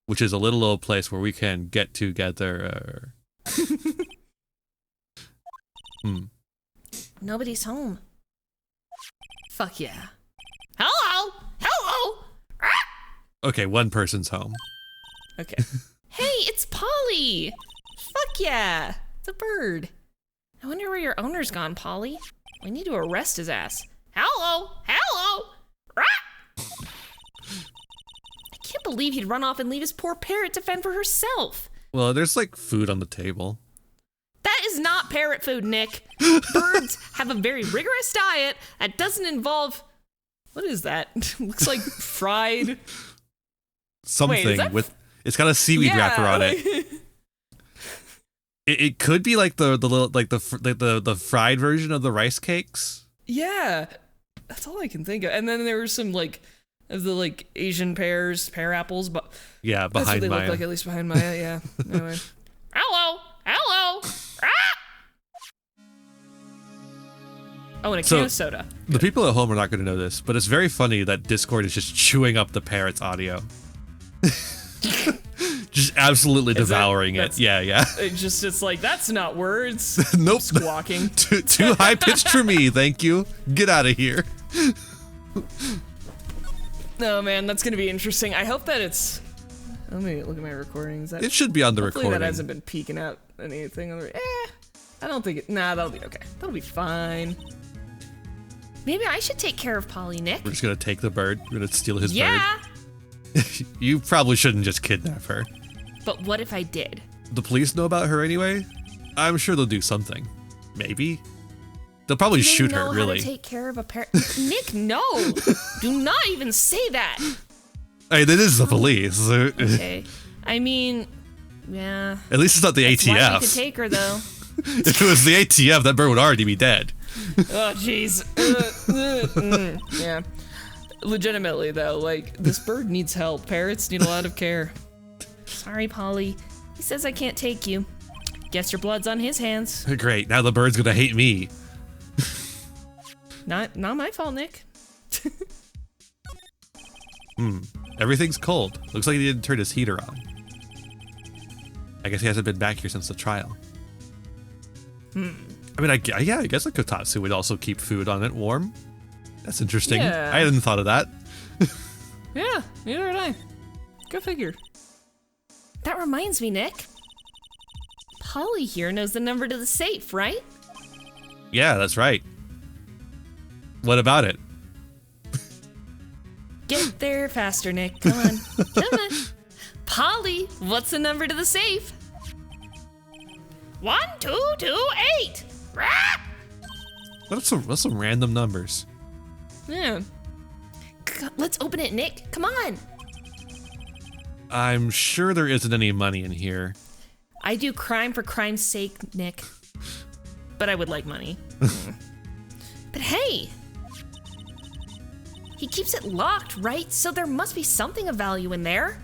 Which is a little old place where we can get together. Nobody's home. Fuck yeah. Hello! Okay, one person's home. Okay. Hey, it's Polly! Fuck yeah! It's a bird. I wonder where your owner's gone, Polly. We need to arrest his ass. Hello! I can't believe he'd run off and leave his poor parrot to fend for herself. Well, there's like food on the table. That is not parrot food, Nick. Birds have a very rigorous diet that doesn't involve... What is that? Looks like fried... Something Wait, with... It's got a seaweed wrapper on it. It could be like the fried version of the rice cakes. Yeah, that's all I can think of. And then there were some like of the like Asian pear apples, but yeah, that's what behind they Maya. look like, at least behind Maya. Yeah. Anyway. Hello! Oh, and a can of soda. The people at home are not going to know this, but it's very funny that Discord is just chewing up the parrot's audio. Just absolutely devouring it. Yeah. It's like, that's not words. Nope. Squawking. Too high pitched for me, thank you. Get out of here. No, man, that's gonna be interesting. I hope that it's... Let me look at my recordings. It should be on the hopefully recording. that hasn't been peeking out anything. I don't think it... Nah, that'll be okay. That'll be fine. Maybe I should take care of Polly, Nick. We're just going to take the bird. We're going to steal his Yeah! bird. You probably shouldn't just kidnap her. But what if I did? The police know about her anyway? I'm sure they'll do something. Maybe. They'll probably Do they shoot know her, really. How to take care of a parrot? Nick, no! Do not even say that! Hey, that is the police. Okay. I mean, yeah. At least it's not the That's why ATF. we could take her, though. If it was the ATF, that bird would already be dead. Oh, jeez. Yeah. Legitimately, though, like, this bird needs help. Parrots need a lot of care. Sorry, Polly. He says I can't take you. Guess your blood's on his hands. Great, now the bird's gonna hate me. Not my fault, Nick. Everything's cold. Looks like he didn't turn his heater on. I guess he hasn't been back here since the trial. I mean, I guess a kotatsu would also keep food on it warm. That's interesting. Yeah. I hadn't thought of that. Yeah, neither did I. Go figure. That reminds me, Nick. Polly here knows the number to the safe, right? Yeah, that's right. What about it? Get there faster, Nick. Come on. Come on. Polly, what's the number to the safe? 1228. Rah! That's some random numbers. Yeah. Let's open it, Nick. Come on. I'm sure there isn't any money in here. I do crime for crime's sake, Nick. But I would like money. But hey! He keeps it locked, right? So there must be something of value in there.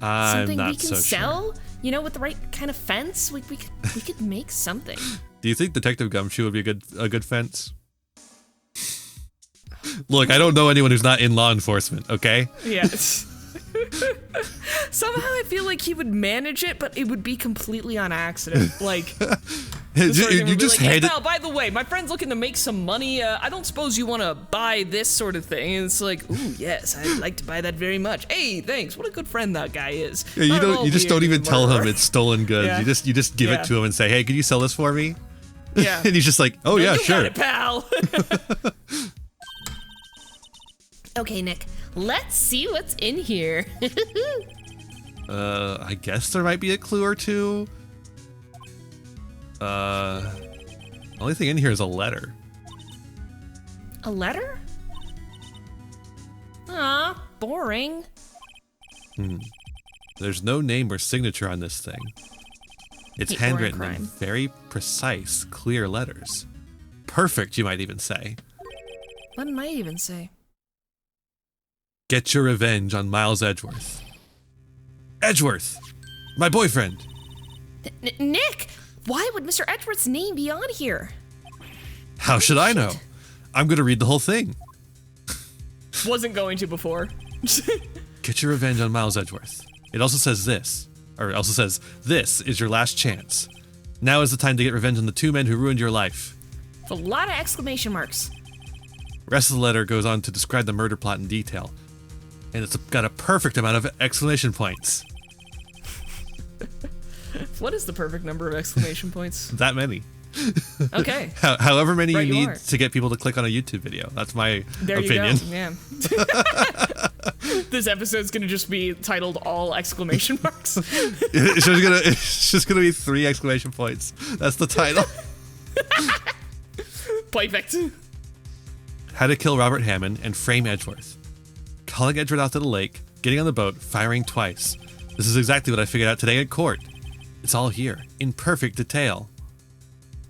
I'm Something not we can so sell? sure. You know, with the right kind of fence? We could make something. Do you think Detective Gumshoe would be a good fence? Look, I don't know anyone who's not in law enforcement, okay? Yes. Somehow I feel like he would manage it, but it would be completely on accident. Like, You just hey, hand it. pal, by the way, my friend's looking to make some money. I don't suppose you want to buy this sort of thing. And it's like, ooh, yes, I'd like to buy that very much. Hey, thanks. What a good friend that guy is. Yeah, you just don't even tell him it's stolen goods. Yeah. You just give Yeah. it to him and say, "Hey, can you sell this for me?" Yeah. And he's just like, "Oh yeah, You sure." got it, pal. Okay, Nick, let's see what's in here. I guess there might be a clue or two. Only thing in here is a letter. A letter? Aw, boring. There's no name or signature on this thing. It's Hate boring handwritten in crime. very precise, clear letters. Perfect, you might even say. What might I even say? Get your revenge on Miles Edgeworth. Edgeworth! My boyfriend! Nick! Why would Mr. Edgeworth's name be on here? How should I know? I'm gonna read the whole thing. Wasn't going to before. Get your revenge on Miles Edgeworth. It also says this is your last chance. Now is the time to get revenge on the two men who ruined your life. With a lot of exclamation marks. Rest of the letter goes on to describe the murder plot in detail. And it's got a perfect amount of exclamation points. What is the perfect number of exclamation points? That many. Okay. However many Right, you you need are. to get people to click on a YouTube video. That's my There opinion. you go. Yeah. This episode's gonna just be titled all exclamation marks. It's just gonna be 3 exclamation points. That's the title. Perfect. How to kill Robert Hammond and frame Edgeworth. Calling Edgeworth out to the lake, getting on the boat, firing twice. This is exactly what I figured out today at court. It's all here, in perfect detail.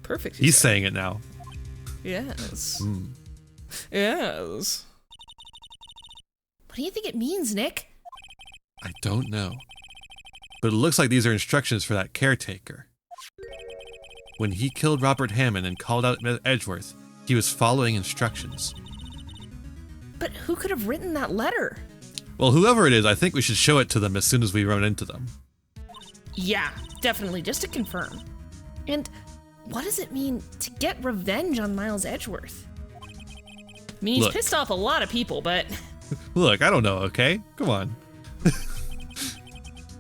Perfect. He's saying it now. Yes. Yes. What do you think it means, Nick? I don't know. But it looks like these are instructions for that caretaker. When he killed Robert Hammond and called out Edgeworth, he was following instructions. But who could have written that letter? Well, whoever it is, I think we should show it to them as soon as we run into them. Yeah, definitely, just to confirm. And what does it mean to get revenge on Miles Edgeworth? I mean, he's Look. pissed off a lot of people, but Look, I don't know, okay? Come on.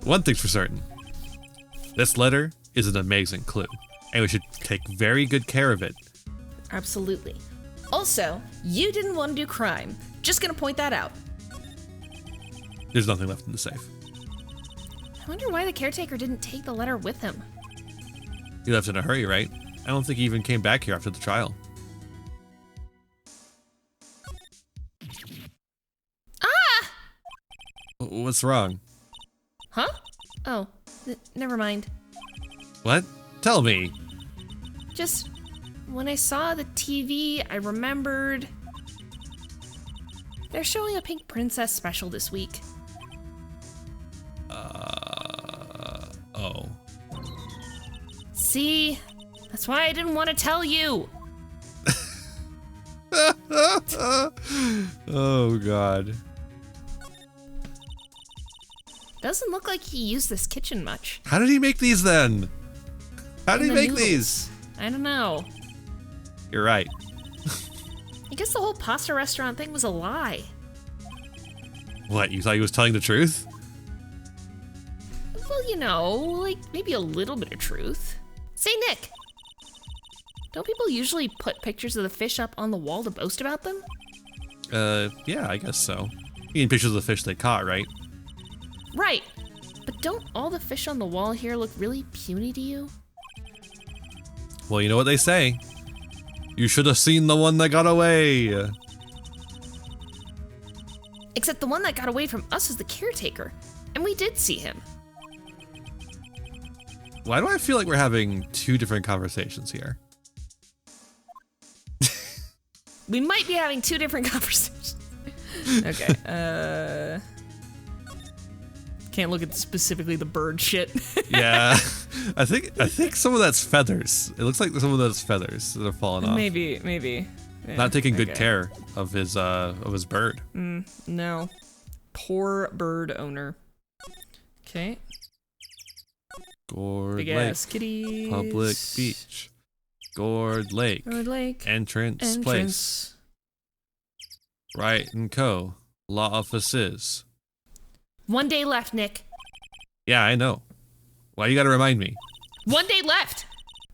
One thing's for certain. This letter is an amazing clue, and we should take very good care of it. Absolutely. Also, you didn't want to do crime. Just gonna point that out. There's nothing left in the safe. I wonder why the caretaker didn't take the letter with him. He left in a hurry, right? I don't think he even came back here after the trial. Ah! What's wrong? Huh? Oh, never mind. What? Tell me. Just when I saw the TV, I remembered. They're showing a Pink Princess special this week. Oh. See? That's why I didn't want to tell you. Oh, God. Doesn't look like he used this kitchen much. How did he make these then? How did he the make noodles. these? I don't know. You're right. I guess the whole pasta restaurant thing was a lie. What, you thought he was telling the truth? Well, you know, like maybe a little bit of truth. Say, Nick, don't people usually put pictures of the fish up on the wall to boast about them? Yeah, I guess so. You mean pictures of the fish they caught, right? Right. But don't all the fish on the wall here look really puny to you? Well, you know what they say. You should have seen the one that got away. Except the one that got away from us is the caretaker, and we did see him. Why do I feel like we're having two different conversations here? We might be having two different conversations. Okay. Can't look at specifically the bird shit. Yeah, I think some of that's feathers. It looks like some of those feathers that have fallen off. Maybe. Yeah, Not taking good okay. care of his bird. No. Poor bird owner. Okay. Gourd Big Lake, ass kitties. public beach. Gourd Lake, Gourd Lake. entrance place. Wright and Co. Law offices. 1 day left, Nick. Yeah, I know. Why you gotta remind me? 1 day left.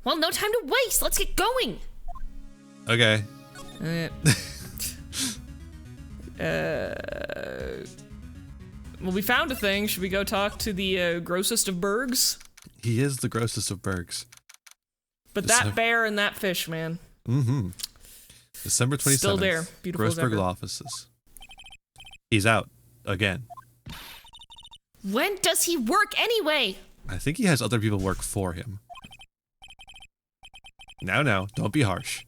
Well, no time to waste. Let's get going. Okay. Well, we found a thing. Should we go talk to the grossest of bergs? He is the grossest of bergs. But that bear and that fish, man. Mm-hmm. December 27th. Still there. Beautiful as Grossberg ever. Law Offices. He's out again. When does he work anyway? I think he has other people work for him. Now, don't be harsh.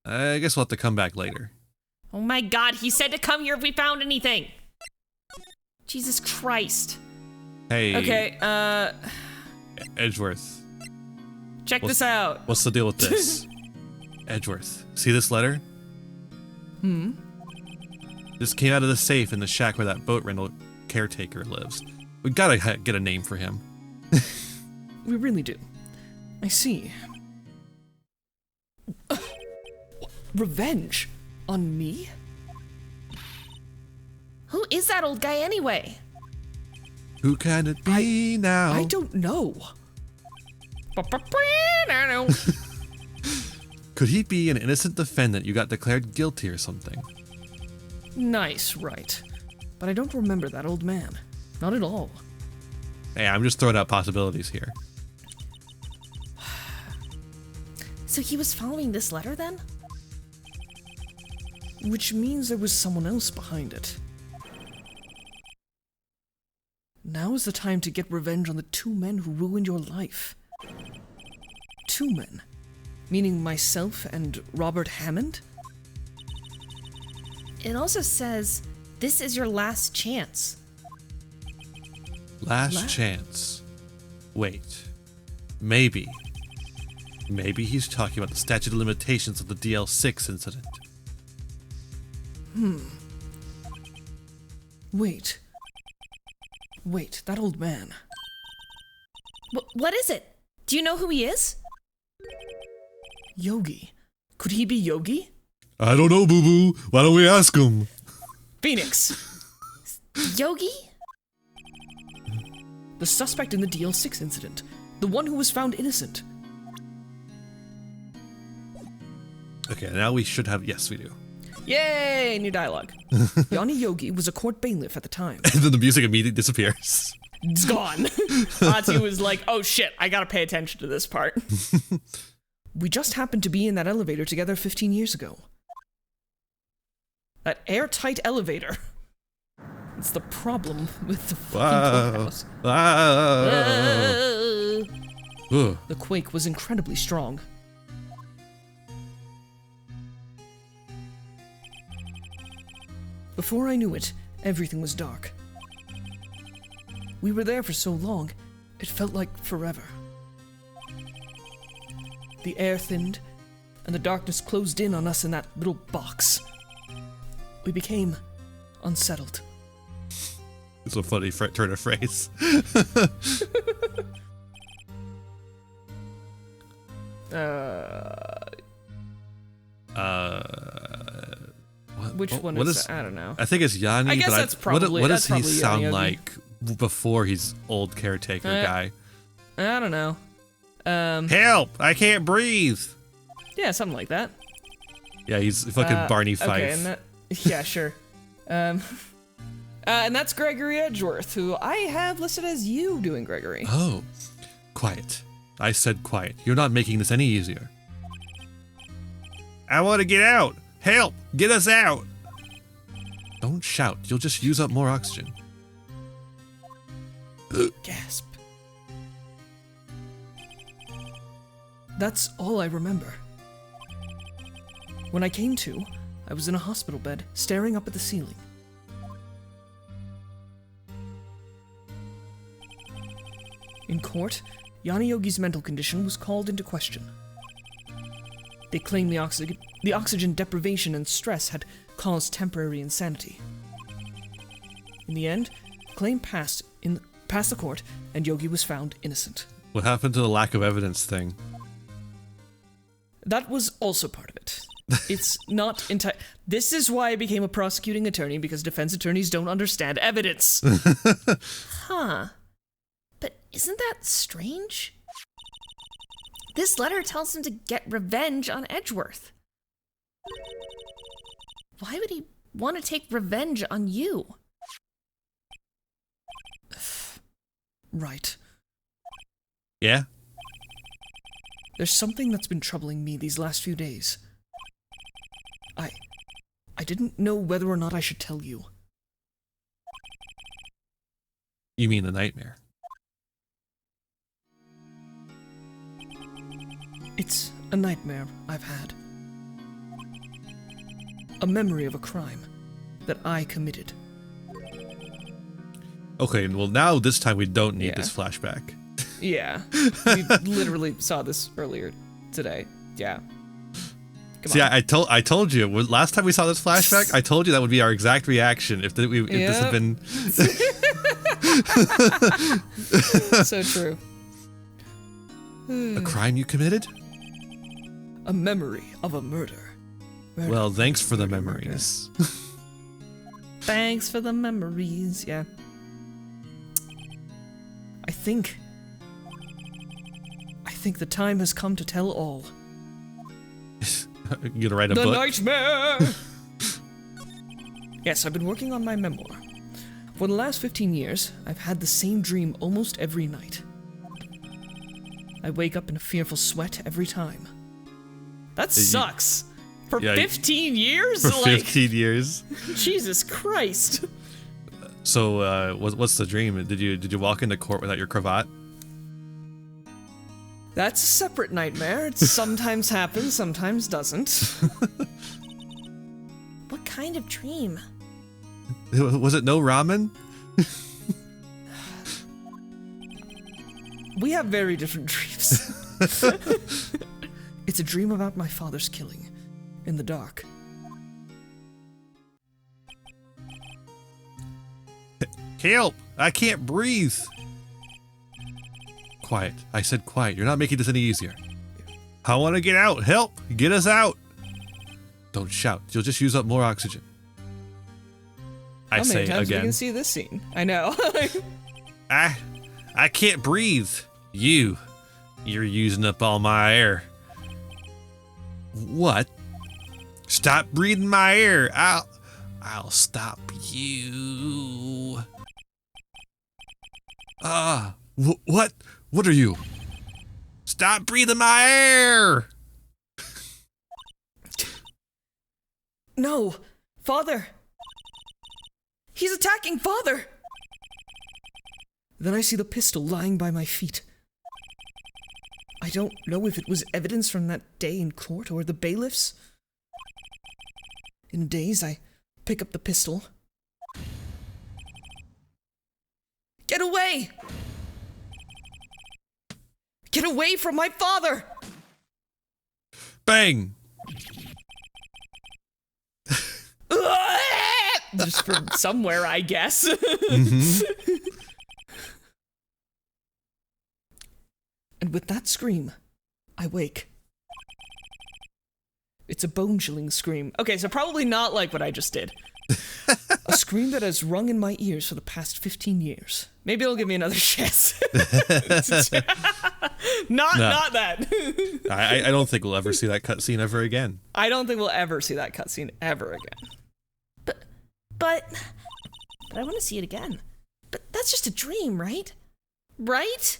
I guess we'll have to come back later. Oh my god, he said to come here if we found anything. Jesus Christ. Hey, Okay, Edgeworth. check this out. What's the deal with this? Edgeworth, see this letter? This came out of the safe in the shack where that boat rental caretaker lives. We gotta get a name for him. We really do. I see. Revenge? On me? Who is that old guy anyway? Who can it be now? I don't know. Could he be an innocent defendant you got declared guilty or something? Nice, right. But I don't remember that old man. Not at all. Hey, I'm just throwing out possibilities here. So he was following this letter then? Which means there was someone else behind it. Now is the time to get revenge on the two men who ruined your life. Two men? Meaning myself and Robert Hammond? It also says, this is your last chance. Last chance. Wait. Maybe he's talking about the statute of limitations of the DL6 incident. Wait, that old man. What is it? Do you know who he is? Yogi. Could he be Yogi? I don't know, boo-boo. Why don't we ask him? Phoenix. Yogi? The suspect in the DL6 incident. The one who was found innocent. Okay, now we should have... Yes, we do. Yay! New dialogue. Yanni Yogi was a court bailiff at the time. And then the music immediately disappears. It's gone. Atu was like, oh shit, I gotta pay attention to this part. We just happened to be in that elevator together 15 years ago. That airtight elevator. It's the problem with the fucking courthouse. Ugh. The quake was incredibly strong. Before I knew it, everything was dark. We were there for so long, it felt like forever. The air thinned, and the darkness closed in on us in that little box. We became unsettled. It's a funny turn of phrase. Which one what is that? I don't know. I think it's Yanni. I guess but that's probably- what that's does he probably sound Yanni. like before he's old caretaker guy? I don't know. Help! I can't breathe. Yeah, something like that. Yeah, he's fucking Barney Fife. Okay, and yeah, sure. And that's Gregory Edgeworth, who I have listed as you doing Gregory. Oh, quiet. I said quiet. You're not making this any easier. I want to get out. Help! Get us out! Don't shout. You'll just use up more oxygen. Gasp. That's all I remember. When I came to, I was in a hospital bed, staring up at the ceiling. In court, Yana Yogi's mental condition was called into question. They claimed the oxygen deprivation and stress had caused temporary insanity. In the end, the claim passed the court, and Yogi was found innocent. What happened to the lack of evidence thing? That was also part of it. It's not entirely... This is why I became a prosecuting attorney, because defense attorneys don't understand evidence. Huh. But isn't that strange? This letter tells him to get revenge on Edgeworth. Why would he want to take revenge on you? Right. Yeah? There's something that's been troubling me these last few days. I didn't know whether or not I should tell you. You mean the nightmare? It's a nightmare I've had. A memory of a crime that I committed. Okay, well now this time we don't need Yeah. this flashback. Yeah. We literally saw this earlier today. Yeah. Come See, on. I told you, last time we saw this flashback, I told you that would be our exact reaction if this had been... So true. A crime you committed? A memory of a murder. Well, thanks for the memories. Thanks for the memories. Yeah. I think the time has come to tell all. You gonna write a The book? nightmare! Yes, I've been working on my memoir. For the last 15 years, I've had the same dream almost every night. I wake up in a fearful sweat every time. That sucks. For Yeah, 15 years? For Like, 15 years. Jesus Christ. So, what's the dream? Did you walk into court without your cravat? That's a separate nightmare. It sometimes happens, sometimes doesn't. What kind of dream? Was it no ramen? We have very different dreams. It's a dream about my father's killing, in the dark. Help! I can't breathe! Quiet. I said quiet. You're not making this any easier. I want to get out. Help! Get us out! Don't shout. You'll just use up more oxygen. I How many say times we again. can see this scene? I know. I can't breathe. You're using up all my air. What? Stop breathing my air. I'll stop you. What? What are you? Stop breathing my air. No! Father! He's attacking Father! Then I see the pistol lying by my feet. I don't know if it was evidence from that day in court or the bailiffs. In a daze, I pick up the pistol. Get away! Get away from my father! Bang. Just from somewhere, I guess. And with that scream, I wake. It's a bone-chilling scream. Okay, so probably not like what I just did. A scream that has rung in my ears for the past 15 years. Maybe it'll give me another chance. Not that. I don't think we'll ever see that cutscene ever again. I don't think we'll ever see that cutscene ever again. But I want to see it again. But that's just a dream, right? Right?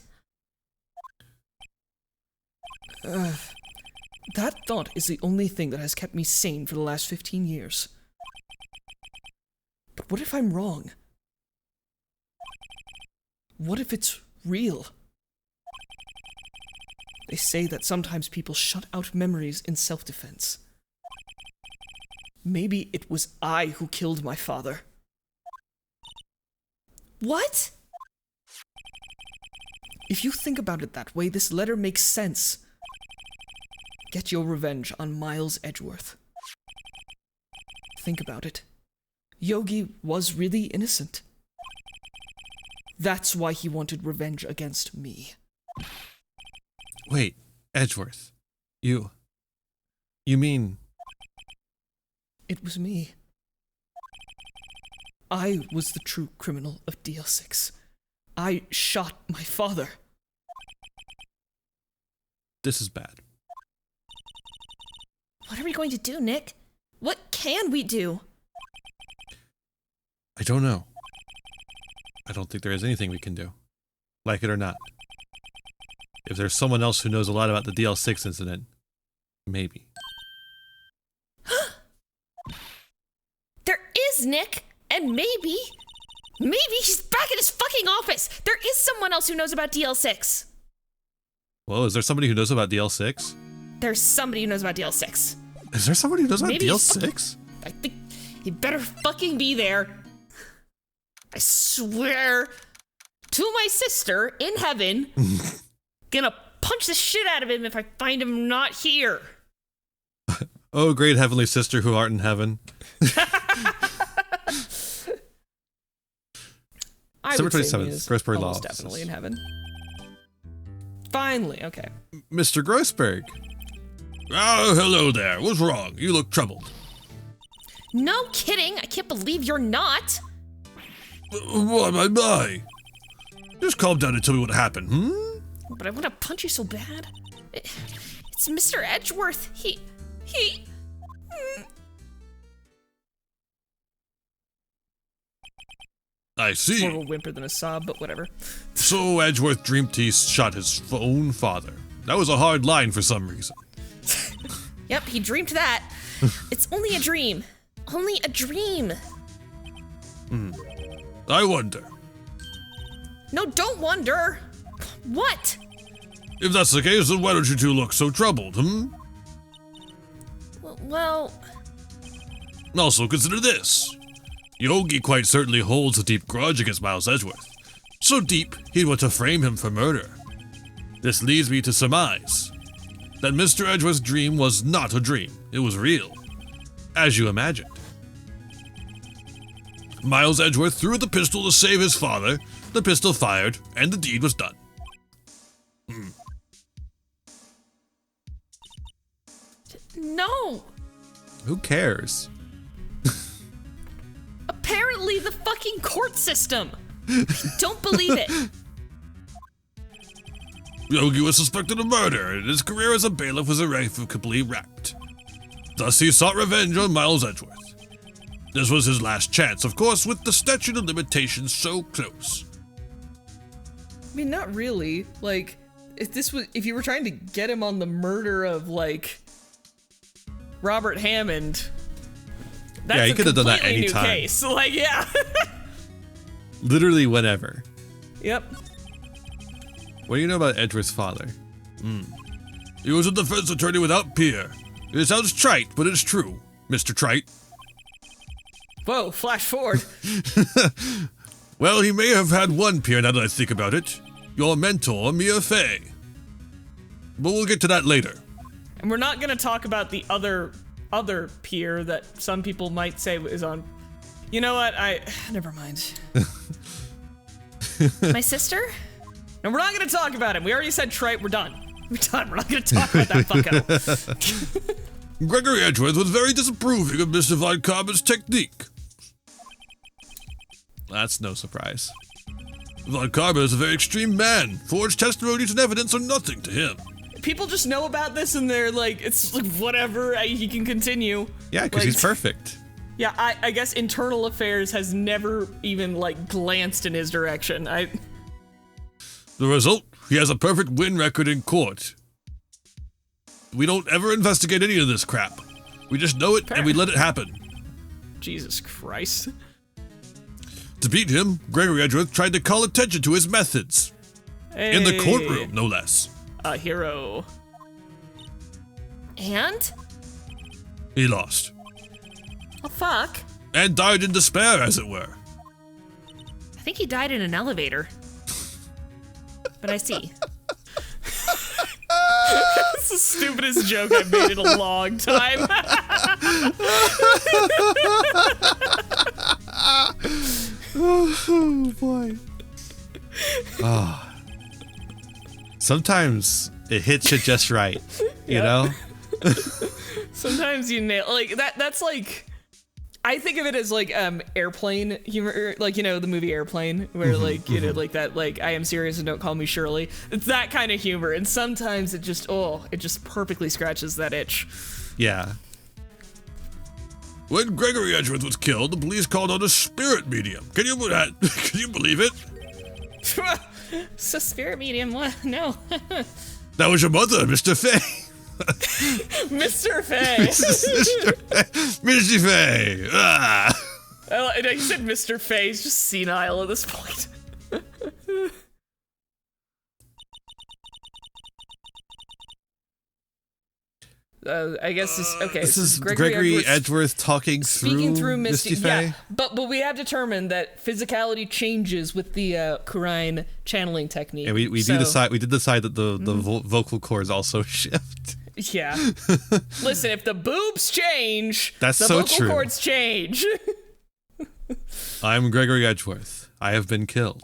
That thought is the only thing that has kept me sane for the last 15 years. But what if I'm wrong? What if it's real? They say that sometimes people shut out memories in self-defense. Maybe it was I who killed my father. What? If you think about it that way, this letter makes sense. Get your revenge on Miles Edgeworth. Think about it. Yogi was really innocent. That's why he wanted revenge against me. Wait, Edgeworth. You mean... It was me. I was the true criminal of DL6. I shot my father. This is bad. What are we going to do, Nick? What can we do? I don't know. I don't think there is anything we can do. Like it or not. If there's someone else who knows a lot about the DL6 incident, maybe. There is, Nick! And maybe he's back in his fucking office! There is someone else who knows about DL6! Well, is there somebody who knows about DL6? There's somebody who knows about DL6. Is there somebody who knows about Maybe DL6? I think he better fucking be there. I swear to my sister in heaven, gonna punch the shit out of him if I find him not here. Oh, great heavenly sister who art in heaven. I December would say 27th, he is Grossberg Law almost Offices. definitely in heaven. Finally, okay. Mr. Grossberg. Oh, hello there. What's wrong? You look troubled. No kidding, I can't believe you're not. What am I? Just calm down and tell me what happened, But I want to punch you so bad. It's Mr. Edgeworth. He... I see. More of a whimper than a sob, but whatever. So Edgeworth dreamed he shot his own father. That was a hard line for some reason. Yep, he dreamed that. It's only a dream. Only a dream. I wonder. No, don't wonder. What? If that's the case, then why don't you two look so troubled, Well, Also, consider this. Yogi quite certainly holds a deep grudge against Miles Edgeworth. So deep, he'd want to frame him for murder. This leads me to surmise that Mr. Edgeworth's dream was not a dream. It was real, as you imagined. Miles Edgeworth threw the pistol to save his father, the pistol fired, and the deed was done. no. Who cares? Apparently the fucking court system. I don't believe it. Yogi was suspected of murder, and his career as a bailiff was irrevocably wrapped. Thus he sought revenge on Miles Edgeworth. This was his last chance, of course, with the statute of limitations so close. I mean, not really. Like, if you were trying to get him on the murder of, like, Robert Hammond, that's he could have done that completely anytime. new case. Like, yeah. Literally whenever. Yep. What do you know about Edgeworth's father? He was a defense attorney without peer. It sounds trite, but it's true, Mr. Trite. Whoa, flash forward. Well, he may have had one peer now that I think about it. Your mentor, Mia Fey. But we'll get to that later. And we're not gonna talk about the other peer that some people might say is on. You know what? Never mind. My sister? No, we're not gonna talk about him. We already said trite. We're done. We're done. We're not gonna talk about that fucko. Gregory Edgeworth was very disapproving of Mr. Von Karman's technique. That's no surprise. Von Karman is a very extreme man. Forged testimonies and evidence are nothing to him. People just know about this and they're like, it's like, whatever, he can continue. Yeah, because he's perfect. Yeah, I guess internal affairs has never even, like, glanced in his direction. The result? He has a perfect win record in court. We don't ever investigate any of this crap. We just know it and we let it happen. Jesus Christ. To beat him, Gregory Edgeworth tried to call attention to his methods. In the courtroom, no less. a hero. And? He lost. Oh, fuck. And died in despair, as it were. I think he died in an elevator. But I see. That's the stupidest joke I've made in a long time. Oh, boy. Oh. Sometimes it hits you just right, you know? Sometimes you nail like that. That's like, I think of it as like airplane humor, like, you know, the movie Airplane, where like, you know, like that, like, I am serious and don't call me Shirley. It's that kind of humor, and sometimes it just perfectly scratches that itch. Yeah. When Gregory Edgeworth was killed, the police called on a spirit medium. Can you believe it? It's a spirit medium. What? No. That was your mother, Mr. Fay. Mr. Fay. Mr. Fay. Ah. I know you said Mr. Fay. He's just senile at this point. I guess this. Okay, This so is Gregory Edgeworth talking speaking through Misty Misty. Fay. Yeah, but we have determined that physicality changes with the Kurine channeling technique. And we did decide that the vocal cords also shift. Yeah. Listen, if the boobs change, That's the so vocal true. cords change. I'm Gregory Edgeworth. I have been killed.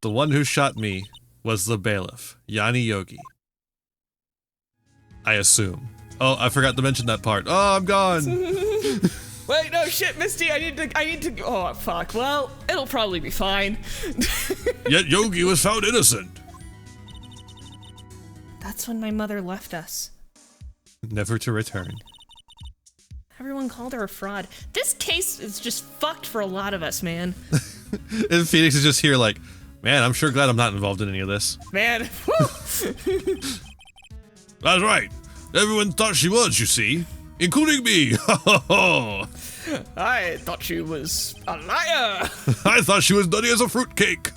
The one who shot me was the bailiff, Yanni Yogi. I assume. Oh, I forgot to mention that part. Oh, I'm gone. Wait, no shit, Misty. I need to. Oh fuck. Well, it'll probably be fine. Yet Yogi was found innocent. That's when my mother left us. Never to return. Everyone called her a fraud. This case is just fucked for a lot of us, man. And Phoenix is just here like, man, I'm sure glad I'm not involved in any of this. Man. That's right. Everyone thought she was, you see. Including me. I thought she was a liar. I thought she was nutty as a fruitcake.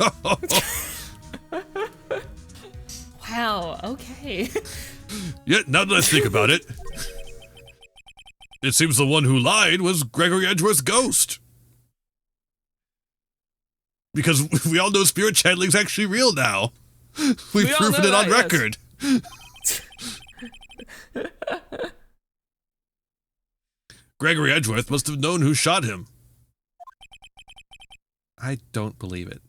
Wow, okay. Yet, now that I think about it, it seems the one who lied was Gregory Edgeworth's ghost. Because we all know spirit channeling's actually real now. We've all proven know it on that, yes. record. Gregory Edgeworth must have known who shot him. I don't believe it.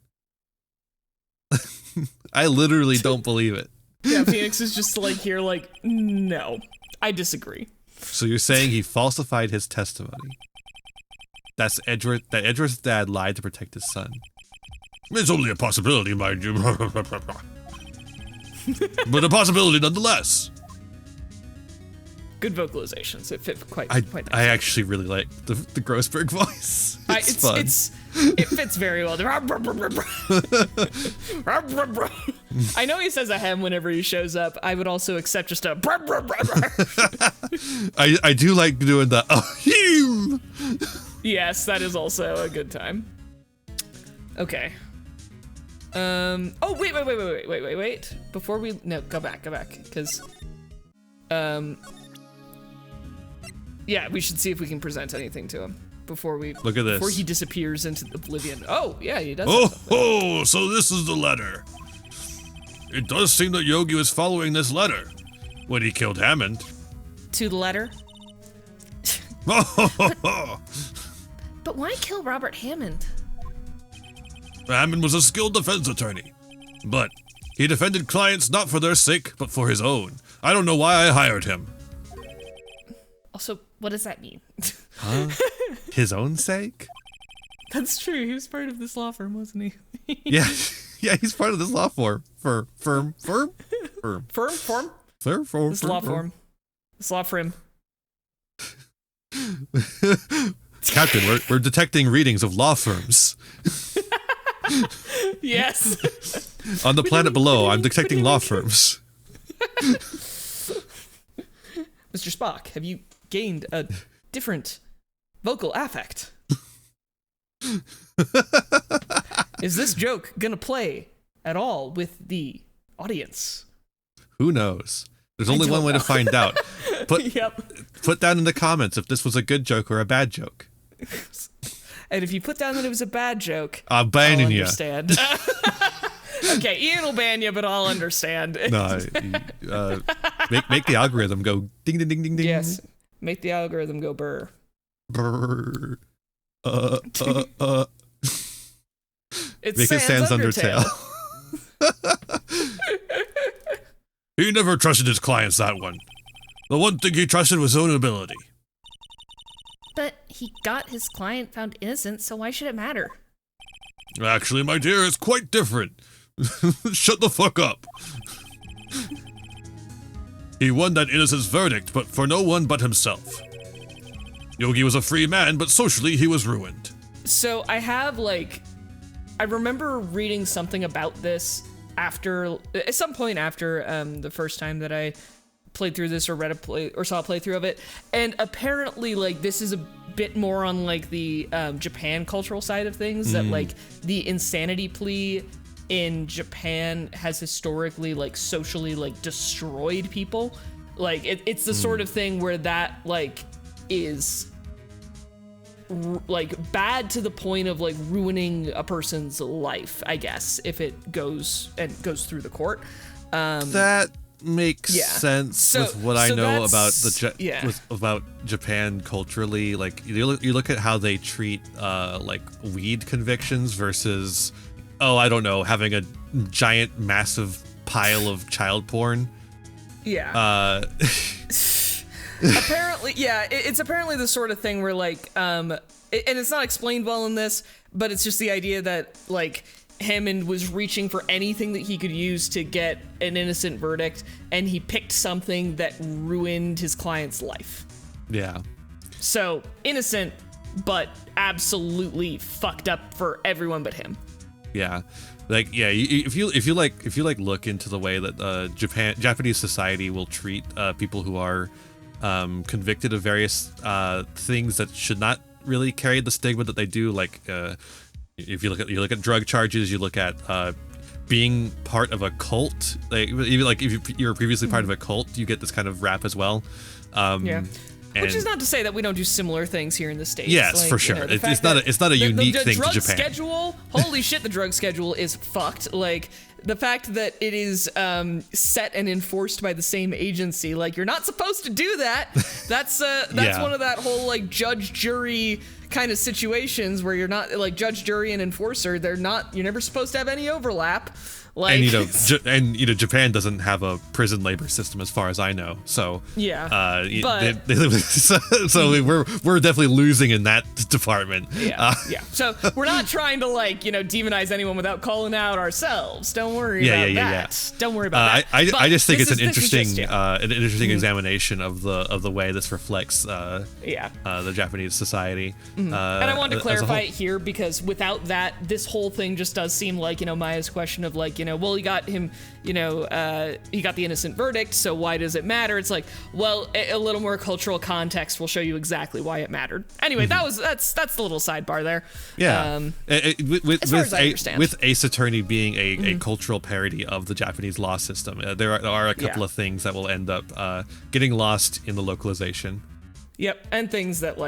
I literally don't believe it. Yeah, Phoenix is just like here, like, no, I disagree. So you're saying he falsified his testimony? That Edgeworth's dad lied to protect his son. It's only a possibility, mind you. But a possibility nonetheless. Good vocalizations. It fit quite I nicely. actually really like the Grossberg voice. It's fun. It fits very well. I know he says a hem whenever he shows up. I would also accept just a. I do like doing the him. Yes, that is also a good time. Okay. Oh wait. Before we go back, because yeah, we should see if we can present anything to him before we Look at this. before he disappears into oblivion. Oh yeah, he does. Oh, so this is the letter. It does seem that Yogi was following this letter when he killed Hammond. To the letter. Hammond But why kill Robert Hammond? was a skilled defense attorney, but he defended clients not for their sake, but for his own. I don't know why I hired him. Also, what does that mean? Huh? His own sake? That's true. He was part of this law firm, wasn't he? Yeah, he's part of this law firm. This law firm. This law firm. Captain, we're detecting readings of law firms. Yes. On the planet below, I'm detecting law firms. Mr. Spock, have you gained a different vocal affect? Is this joke gonna play at all with the audience? Who knows? There's only one way to find out. Put down in the comments if this was a good joke or a bad joke. And if you put down that it was a bad joke, I'll ban you. Understand. Okay, Iain will ban you, but I'll understand. No, make the algorithm go ding ding ding ding ding. Yes, make the algorithm go burr. Brr. It's Make it Sans Undertale. He never trusted his clients, that one. The one thing he trusted was his own ability. But he got his client found innocent, so why should it matter? Actually, my dear, it's quite different. Shut the fuck up. He won that innocence verdict, but for no one but himself. Yogi was a free man, but socially he was ruined. So I have I remember reading something about this at some point after the first time that I played through this or saw a playthrough of it, and apparently this is a bit more on the Japan cultural side of things, that the insanity plea in Japan has historically socially destroyed people. It's the sort of thing where that is bad to the point of ruining a person's life, I guess, if it goes through the court. That makes sense with what I know about about Japan culturally. You look at how they treat weed convictions versus, I don't know, having a giant massive pile of child porn. Yeah. Apparently, it's apparently the sort of thing where and it's not explained well in this, but it's just the idea that Hammond was reaching for anything that he could use to get an innocent verdict, and he picked something that ruined his client's life. Yeah. So innocent, but absolutely fucked up for everyone but him. Yeah. If you look into the way that Japanese society will treat people who are convicted of various things that should not really carry the stigma that they do, if you look at drug charges, you look at being part of a cult, if you're previously part of a cult, you get this kind of rap as well. Which is not to say that we don't do similar things here in the States. Yes, for sure. It's not a unique thing to Japan. The drug schedule, holy shit, the drug schedule is fucked. The fact that it is set and enforced by the same agency, you're not supposed to do that. That's one of that whole judge jury kind of situations where you're not judge jury and enforcer. You're never supposed to have any overlap. Japan doesn't have a prison labor system as far as I know. So we're definitely losing in that department. So we're not trying to demonize anyone without calling out ourselves. Don't worry about that. Don't worry about that. I just think it's an interesting examination of the way this reflects the Japanese society. And I wanted to clarify it here because without that, this whole thing just does seem like Maya's question of well, he got him, he got the innocent verdict, so why does it matter? It's well, a little more cultural context will show you exactly why it mattered. Anyway, that's the little sidebar there. Yeah. As far as I understand. With Ace Attorney being a cultural parody of the Japanese law system, there are a couple of things that will end up getting lost in the localization. Yep, and things that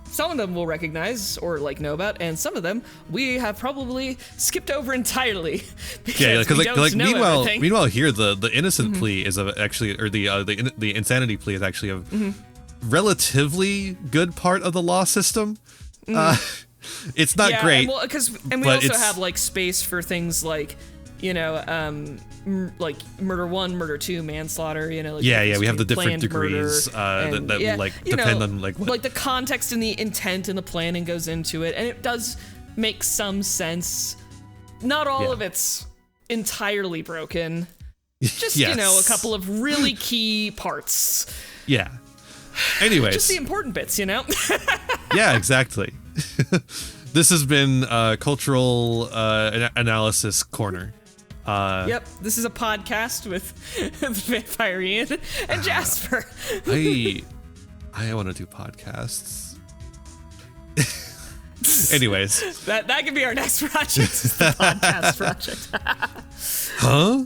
some of them we'll recognize or know about, and some of them we have probably skipped over entirely because we don't know everything. Meanwhile, here the innocent plea is the insanity plea is actually a relatively good part of the law system. It's not great, and we also have space for things murder 1, murder 2, manslaughter, we have the different degrees that depend on what the context and the intent and the planning goes into it, and it does make some sense. Not all of it's entirely broken, just a couple of really key parts. Anyways, just the important bits. Yeah, exactly. This has been Cultural Analysis Corner. Yep, this is a podcast with Vampire Iain and Jasper. I want to do podcasts. Anyways, that could be our next project. The podcast project. Huh?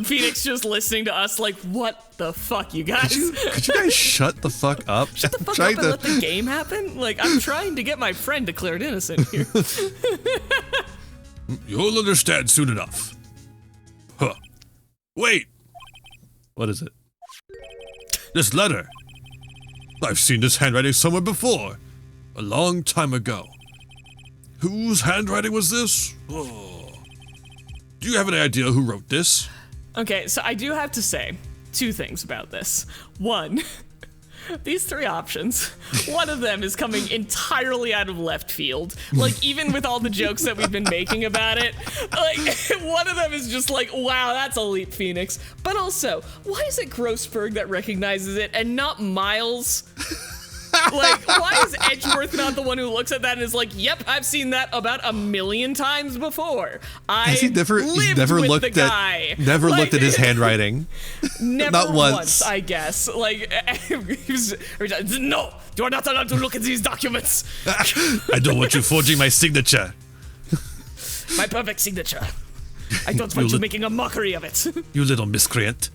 Phoenix just listening to us like, what the fuck, you guys? Could you guys shut the fuck up? Shut the fuck up and let the game happen? Like, I'm trying to get my friend declared innocent here. You'll understand soon enough. Huh. Wait, What is it? this letter. I've seen this handwriting somewhere before. A long time ago. Whose handwriting was this? Oh. Do you have any idea who wrote this? Okay, so I do have to say 2 things about this. One, these 3 options, one of them is coming entirely out of left field. Like, even with all the jokes that we've been making about it, like, one of them is just like, wow, that's a leap, Phoenix. But also, why is it Grossberg that recognizes it and not Miles? Like, why is Edgeworth not the one who looks at that and is like, yep, I've seen that about 1,000,000 times before. Has he never looked at his handwriting? Never Not once. I guess. Like, he was, no, you are not allowed to look at these documents. I don't want you forging my signature. My perfect signature. I don't want you making a mockery of it. You little miscreant.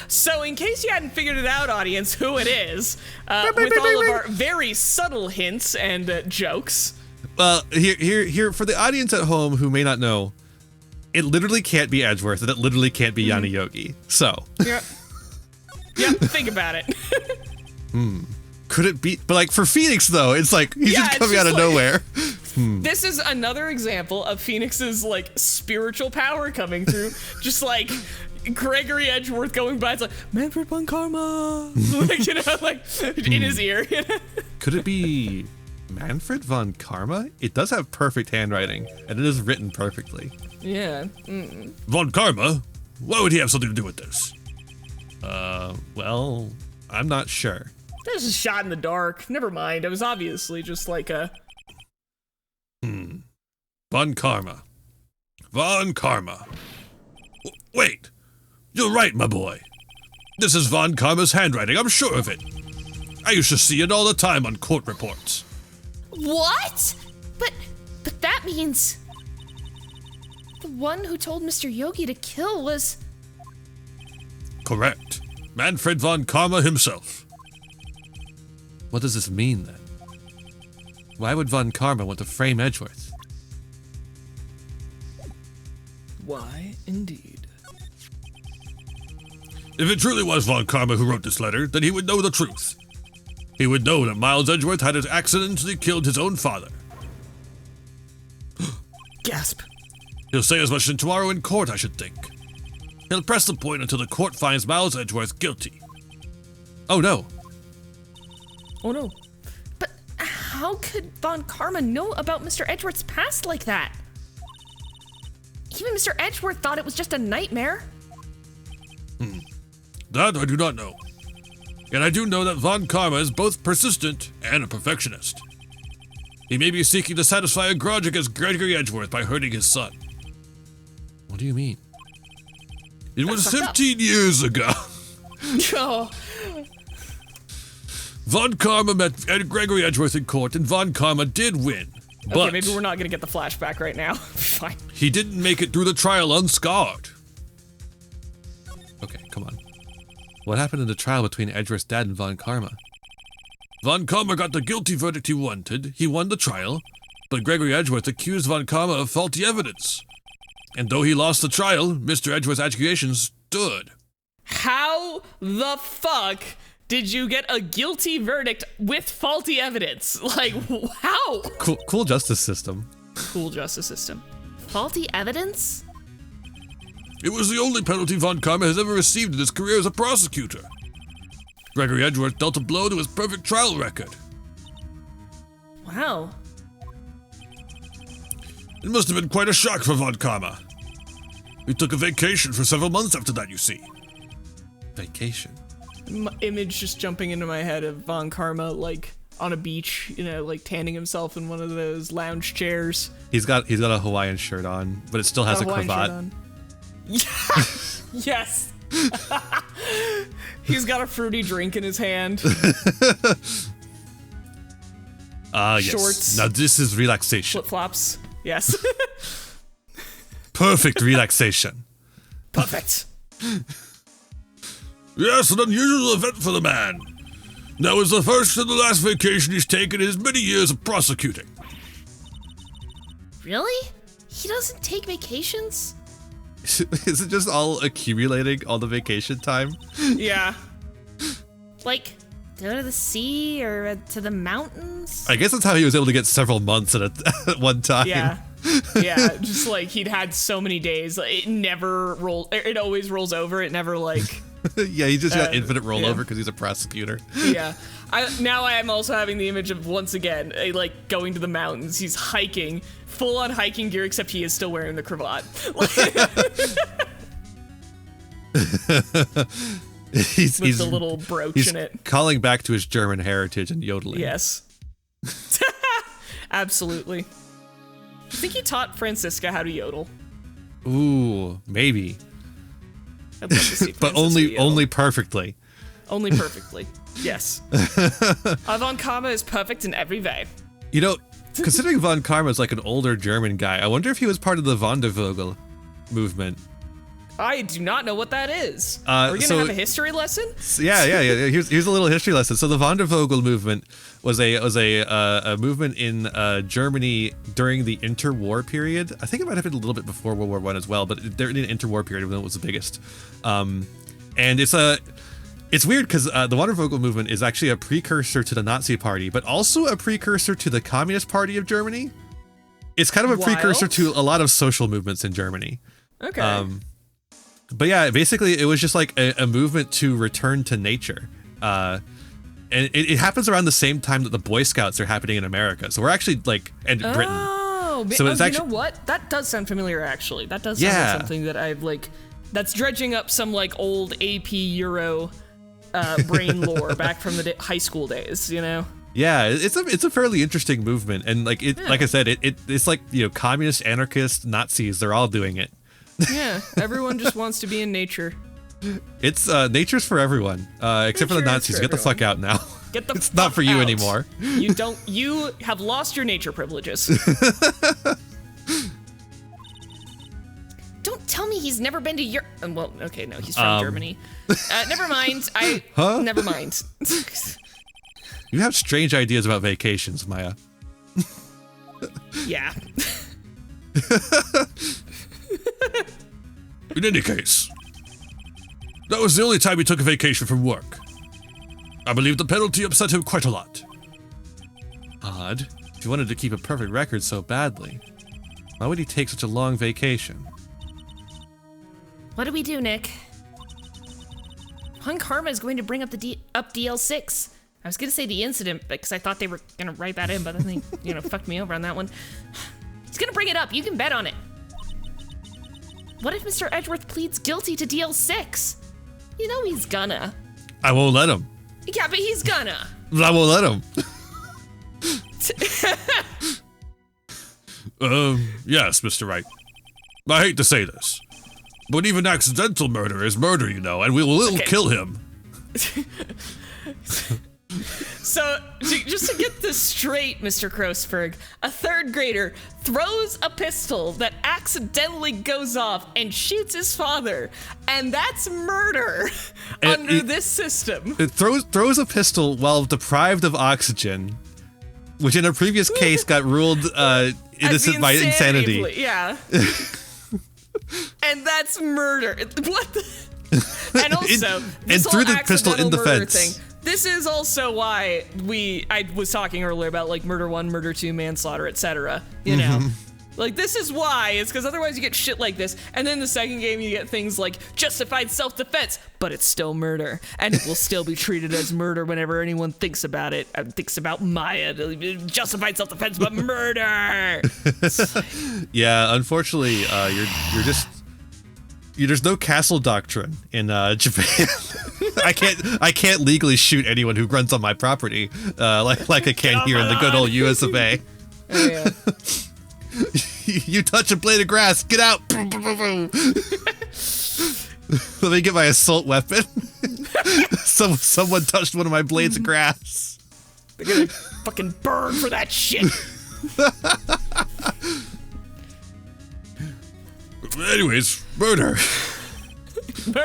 So, in case you hadn't figured it out, audience, who it is, with all of our very subtle hints and jokes. Well, here for the audience at home who may not know, it literally can't be Edgeworth, and it literally can't be Yanni Yogi. So, Yep, think about it. could it be? But like for Phoenix though, it's like he's just coming out of nowhere. This is another example of Phoenix's like spiritual power coming through. Just like Gregory Edgeworth going by, it's like Manfred von Karma, like, you know, like in his ear. You know? Could it be Manfred von Karma? It does have perfect handwriting, and it is written perfectly. Yeah. Von Karma? Why would he have something to do with this? Well, I'm not sure. That was a shot in the dark. Never mind. It was obviously just like a. Von Karma. Von Karma. Wait. You're right, my boy. This is Von Karma's handwriting, I'm sure of it. I used to see it all the time on court reports. What? But that means the one who told Mr. Yogi to kill was... Correct. Manfred von Karma himself. What does this mean then? Why would von Karma want to frame Edgeworth? Why, indeed. If it truly was Von Karma who wrote this letter, then he would know the truth. He would know that Miles Edgeworth had accidentally killed his own father. Gasp. He'll say as much tomorrow in court, I should think. He'll press the point until the court finds Miles Edgeworth guilty. Oh no. Oh no. But how could Von Karma know about Mr. Edgeworth's past like that? Even Mr. Edgeworth thought it was just a nightmare. That I do not know. Yet I do know that Von Karma is both persistent and a perfectionist. He may be seeking to satisfy a grudge against Gregory Edgeworth by hurting his son. What do you mean? It was 15 years ago. Oh. Von Karma met Gregory Edgeworth in court, and Von Karma did win. But Okay, maybe we're not gonna get the flashback right now. Fine. he didn't make it through the trial unscarred. Okay, come on. What happened in the trial between Edgeworth's dad and Von Karma? Von Karma got the guilty verdict he wanted. He won the trial, but Gregory Edgeworth accused Von Karma of faulty evidence. And though he lost the trial, Mr. Edgeworth's accusations stood. How the fuck did you get a guilty verdict with faulty evidence? Like, how? Cool justice system. Cool justice system. Faulty evidence? It was the only penalty Von Karma has ever received in his career as a prosecutor. Gregory Edgeworth dealt a blow to his perfect trial record. Wow. It must have been quite a shock for Von Karma. He took a vacation for several months after that, you see. Vacation. Image just jumping into my head of Von Karma, like, on a beach, you know, like tanning himself in one of those lounge chairs. He's got a Hawaiian shirt on, but it still has a Hawaiian shirt cravat. on. Yes. He's got a fruity drink in his hand. Ah, yes. Shorts. Now this is relaxation. Flip flops. Yes. perfect relaxation. Perfect. Yes, an unusual event for the man. That was the first and the last vacation he's taken in his many years of prosecuting. Really? He doesn't take vacations? Is it just all accumulating all the vacation time? Yeah. Like, go to the sea or to the mountains? I guess that's how he was able to get several months at one time. Yeah. Yeah, just like he'd had so many days. It never rolls. It always rolls over. It never like. Yeah, he just got infinite rollover because he's a prosecutor. Yeah. Now I am also having the image of, once again, like going to the mountains. He's hiking, full on hiking gear, except he is still wearing the cravat. He's With the little brooch in it. Calling back to his German heritage and yodeling. Yes. Absolutely. I think he taught Francisca how to yodel. Ooh, maybe. I'd love to see But Francisca yodel. only perfectly. Only perfectly. Yes. Von Karma is perfect in every way. You know, considering von Karma is like an older German guy, I wonder if he was part of the Wandervogel movement. I do not know what that is. Uh, Are we gonna so- have a history lesson? Yeah. Here's a little history lesson. So the Wandervogel movement was a movement in Germany during the interwar period. I think it might have been a little bit before World War I as well, but during the interwar period when it was the biggest. And it's weird because the Wandervogel movement is actually a precursor to the Nazi Party, but also a precursor to the Communist Party of Germany. It's kind of a precursor Wild. to a lot of social movements in Germany. Okay. But yeah, basically it was just like a movement to return to nature. And it happens around the same time that the Boy Scouts are happening in America. So we're actually like, and Britain. Oh, So it's you actually- know what? That does sound familiar, actually. That does sound Yeah. like something that I've like. That's dredging up some like old AP Euro brain lore back from the high school days. You know. Yeah, it's a fairly interesting movement. And like like I said, it's like, you know, communist, anarchists, Nazis, they're all doing it. Yeah. Everyone just wants to be in nature. It's nature's for everyone, except for the Nature is Nazis. for Get the fuck out now. Get the It's not fuck for you out. anymore. You have lost your nature privileges. Don't tell me he's never been to Europe. Well, okay, no, he's from Germany. Never mind. Huh? Never mind. You have strange ideas about vacations, Maya. Yeah. In any case, that was the only time he took a vacation from work. I believe the penalty upset him quite a lot. Odd. If he wanted to keep a perfect record so badly, why would he take such a long vacation? What do we do, Nick? Von Karma is going to bring up up DL6. I was gonna say the incident because I thought they were gonna write that in, but I think fucked me over on that one. He's gonna bring it up. You can bet on it. What if Mr. Edgeworth pleads guilty to DL6? You know he's gonna. I won't let him. Yeah, but he's gonna. I won't let him. Yes, Mr. Wright. I hate to say this, but even accidental murder is murder, you know, and we will kill him. So, just to get this straight, Mr. Kroosberg, a third grader throws a pistol that accidentally goes off and shoots his father, and that's murder under this system. It throws a pistol while deprived of oxygen, which in a previous case got ruled innocent by insanity. Yeah. And that's murder. What the? And also, this and threw whole the pistol in accidental murder defense. thing. This is also why I was talking earlier about like murder 1, murder 2, manslaughter, etc. You know, like this is why. It's because otherwise you get shit like this, and then the second game you get things like justified self-defense, but it's still murder, and it will still be treated as murder whenever anyone thinks about it. Thinks about Maya, justified self-defense, but murder. Yeah, unfortunately, there's no castle doctrine in Japan. I can't legally shoot anyone who runs on my property like I can here in the good old US of A. Oh, yeah. You touch a blade of grass, get out! Let me get my assault weapon. Someone touched one of my blades of grass. They're gonna fucking burn for that shit. Anyways, murder.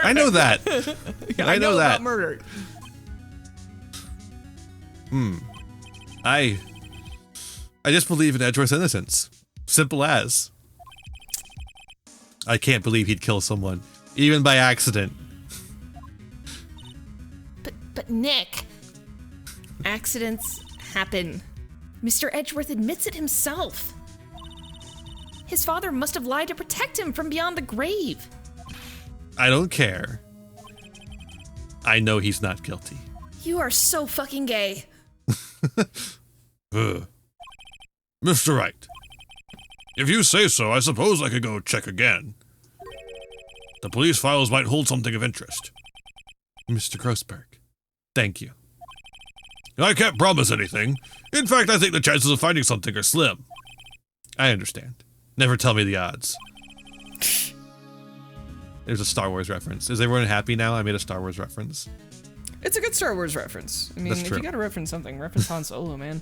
I know that. I know that. About murder. I just believe in Edgeworth's innocence. Simple as. I can't believe he'd kill someone, even by accident. But Nick, accidents happen. Mr. Edgeworth admits it himself. His father must have lied to protect him from beyond the grave. I don't care. I know he's not guilty. You are so fucking gay. Mr. Wright, if you say so, I suppose I could go check again. The police files might hold something of interest. Mr. Grossberg, thank you. I can't promise anything. In fact, I think the chances of finding something are slim. I understand. Never tell me the odds. There's a Star Wars reference. Is everyone happy now? I made a Star Wars reference. It's a good Star Wars reference. I mean, That's if true. you gotta reference something, reference Han Solo, man.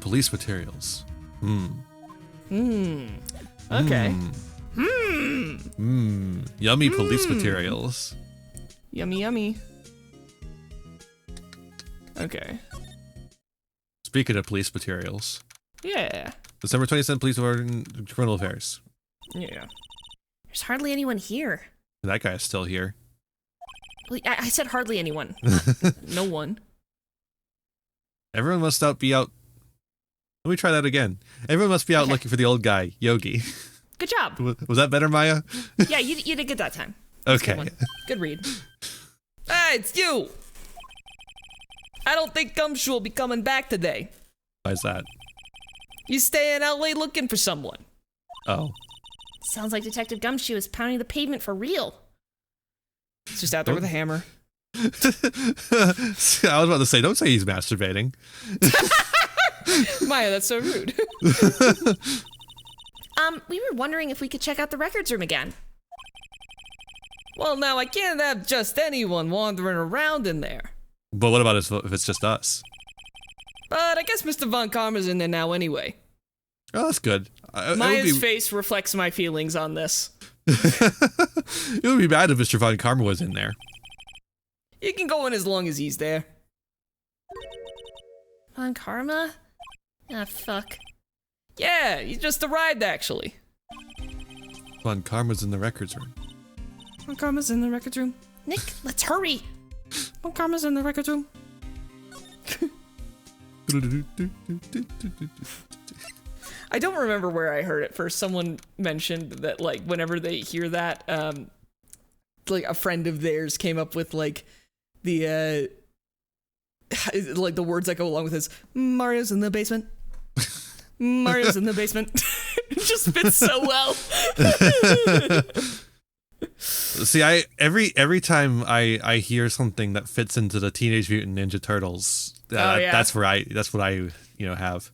Police materials. Okay. Yummy police materials. Yummy, yummy. Okay. Speaking of police materials, Yeah. December 27th, Police Department Criminal Affairs. Yeah. There's hardly anyone here. That guy is still here. Well, I said hardly anyone. No one. Everyone must be out. Let me try that again. Everyone must be out Okay. looking for the old guy, Yogi. Good job. Was that better, Maya? Yeah, you did good that time. That's a Okay. Good one. Good read. Hey, it's you! I don't think Gumshoe will be coming back today. Why's that? You stay in LA looking for someone. Oh. Sounds like Detective Gumshoe is pounding the pavement for real. It's just out there with a hammer. I was about to say, don't say he's masturbating. Maya, that's so rude. We were wondering if we could check out the records room again. Well, now I can't have just anyone wandering around in there. But what about if it's just us? But I guess Mr. Von Karma's in there now anyway. Oh, that's good. It would Maya's be- face reflects my feelings on this. It would be bad if Mr. Von Karma was in there. You can go in as long as he's there. On Karma? Ah, fuck. Yeah, he just arrived actually. Von Karma's in the records room. Von Karma's in the records room. Nick, let's hurry. Von Karma's in the records room. I don't remember where I heard it first. Someone mentioned that, like, whenever they hear that, like, a friend of theirs came up with, like, the, like, the words that go along with his, Mario's in the basement. Mario's in the basement. It just fits so well. See, every time I hear something that fits into the Teenage Mutant Ninja Turtles, yeah. that's what I have.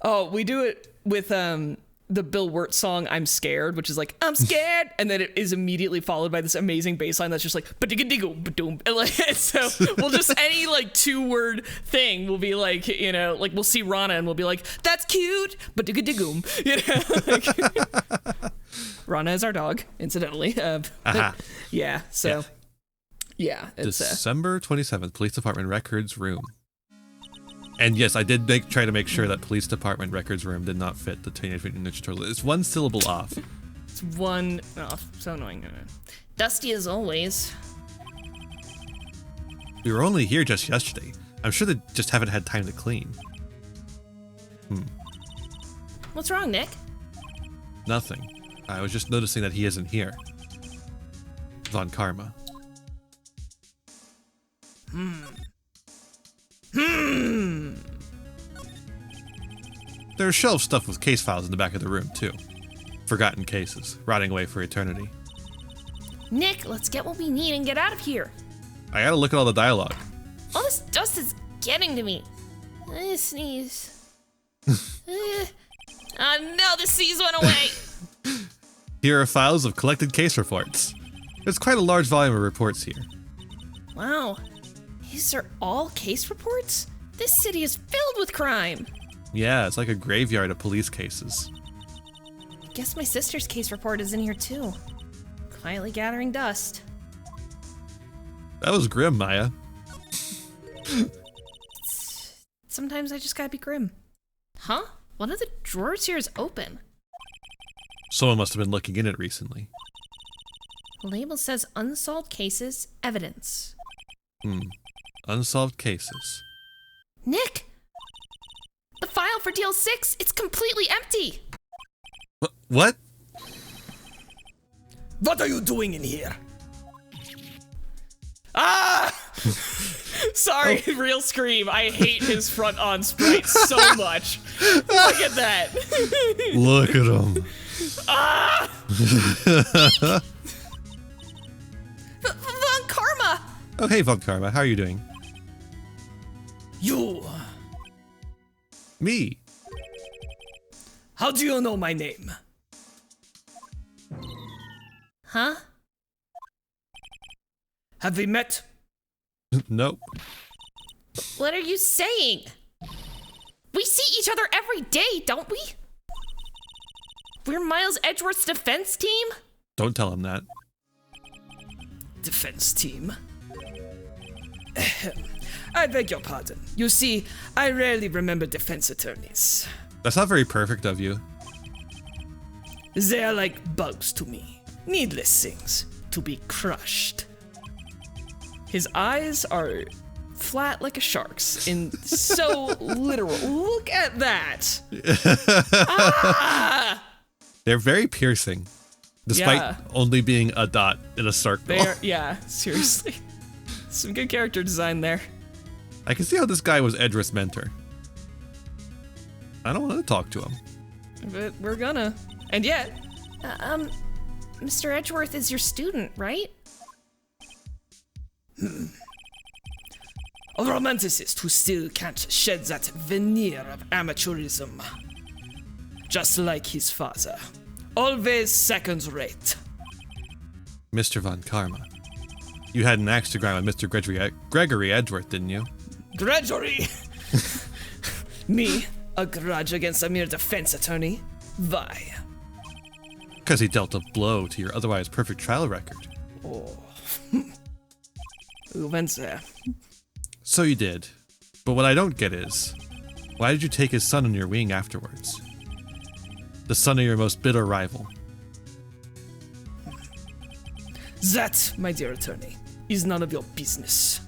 Oh, we do it with the Bill Wirt song "I'm Scared," which is like "I'm scared," and then it is immediately followed by this amazing bass line that's just like "ba-digga-digga, ba-doom." And like, so we'll just any like 2-word thing will be like, you know, like we'll see Rana and we'll be like, "That's cute," ba-digga-diggoom, you know. Like, Rana is our dog, incidentally. Yeah, so yeah, it's December 27th, Police Department Records Room. And yes, I did try to make sure that Police Department Records Room did not fit the Teenage Mutant Ninja Turtles. It's one syllable off. it's one. Oh, so annoying. Dusty as always. We were only here just yesterday. I'm sure they just haven't had time to clean. What's wrong, Nick? Nothing. I was just noticing that he isn't here. Von Karma. There's shelf stuff with case files in the back of the room, too. Forgotten cases, rotting away for eternity. Nick, let's get what we need and get out of here. I gotta look at all the dialogue. All this dust is getting to me. I sneeze. Oh no, the seas went away. Here are files of collected case reports. There's quite a large volume of reports here. Wow. These are all case reports? This city is filled with crime. Yeah, it's like a graveyard of police cases. Guess my sister's case report is in here too. Quietly gathering dust. That was grim, Maya. Sometimes I just gotta be grim. Huh? One of the drawers here is open. Someone must have been looking in it recently. The label says unsolved cases, evidence. Unsolved cases. Nick! The file for deal 6, it's completely empty! What? What are you doing in here? Ah! Sorry, real scream. I hate his front on sprite so much. Look at that. Look at him. Von Karma! Oh, hey, Von Karma. How are you doing? You. Me. How do you know my name? Huh? Have we met? Nope. What are you saying? We see each other every day, don't we? We're Miles Edgeworth's defense team? Don't tell him that. Defense team. I beg your pardon. You see, I rarely remember defense attorneys. That's not very perfect of you. They are like bugs to me. Needless things to be crushed. His eyes are flat like a shark's in so literal. Look at that. They're very piercing, despite Yeah. only being a dot in a circle. There, yeah, seriously. Some good character design there. I can see how this guy was Edgeworth's mentor. I don't want to talk to him. But we're gonna. And yet, Mr. Edgeworth is your student, right? A romanticist who still can't shed that veneer of amateurism. Just like his father. Always second rate. Mr. Von Karma. You had an axe to grind with Mr. Gregory Edgeworth, didn't you? Gregory! Me? A grudge against a mere defense attorney? Why? Because he dealt a blow to your otherwise perfect trial record. Oh. Who went there? So you did. But what I don't get is, why did you take his son on your wing afterwards? The son of your most bitter rival. That, my dear attorney, is none of your business.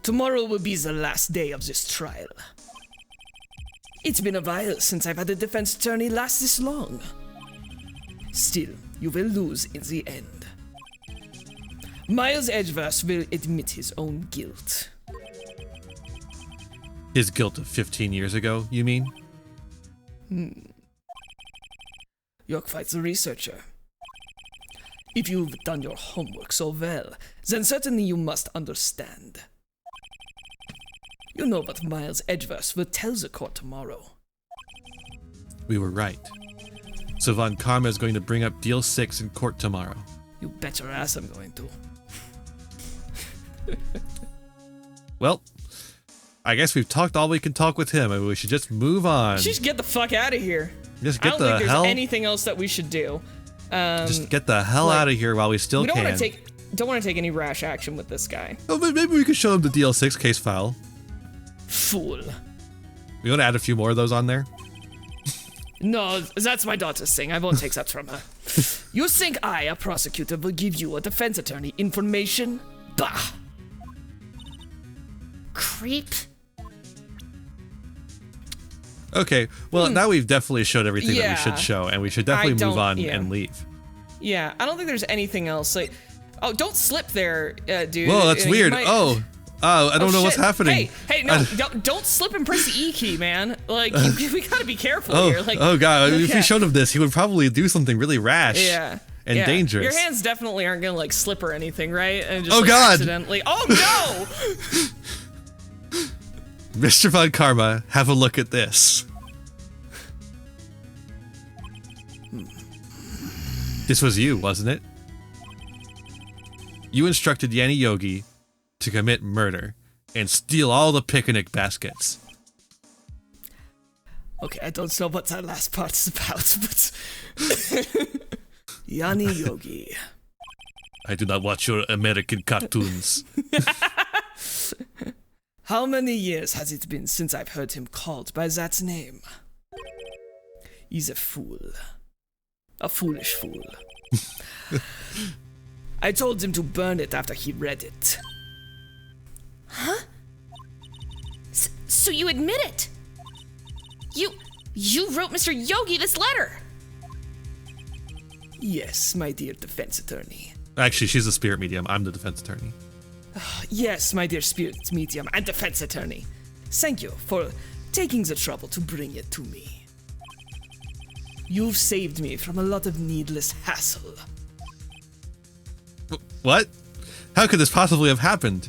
Tomorrow will be the last day of this trial. It's been a while since I've had a defense attorney last this long. Still, you will lose in the end. Miles Edgeworth will admit his own guilt. His guilt of 15 years ago, you mean? You're quite the researcher. If you've done your homework so well, then certainly you must understand. You know what Miles Edgeworth will tell the court tomorrow. We were right. So Von Karma is going to bring up Deal 6 in court tomorrow. You bet your ass I'm going to. Well, I guess we've talked all we can talk with him, and we should just move on. just get the fuck out of here. Just I get don't the think there's hell. anything else that we should do. Just get the hell like, out of here while we still We don't can. want to take any rash action with this guy. Oh, but maybe we could show him the DL6 case file. Fool. We want to add a few more of those on there. No, that's my daughter's thing. I won't take that from her. You think I, a prosecutor, will give you, a defense attorney, information? Bah! Creep. Okay, well, now we've definitely showed everything that we Yeah. should show, and we should definitely move don't- on yeah. and leave. Yeah, I don't think there's anything else. Like, oh, don't slip there, dude. Whoa, that's You weird. might- I don't know what's shit. happening. Hey, no, don't slip and press the E key, man. Like, we gotta be careful Oh, here. Like, oh god, if yeah. we showed him this, he would probably do something really rash Yeah. and yeah. dangerous. Your hands definitely aren't gonna like slip or anything, right? And just, Oh, like, God. accidentally. Oh no! Mr. Von Karma, have a look at this. This was you, wasn't it? You instructed Yanni Yogi to commit murder and steal all the picnic baskets. Okay, I don't know what that last part is about, but... Yanni Yogi. I do not watch your American cartoons. How many years has it been since I've heard him called by that name? He's a fool. A foolish fool. I told him to burn it after he read it. Huh? So you admit it? You wrote Mr. Yogi this letter? Yes, my dear defense attorney. Actually, she's a spirit medium. I'm the defense attorney. Yes, my dear spirit medium and defense attorney. Thank you for taking the trouble to bring it to me. You've saved me from a lot of needless hassle. What? How could this possibly have happened?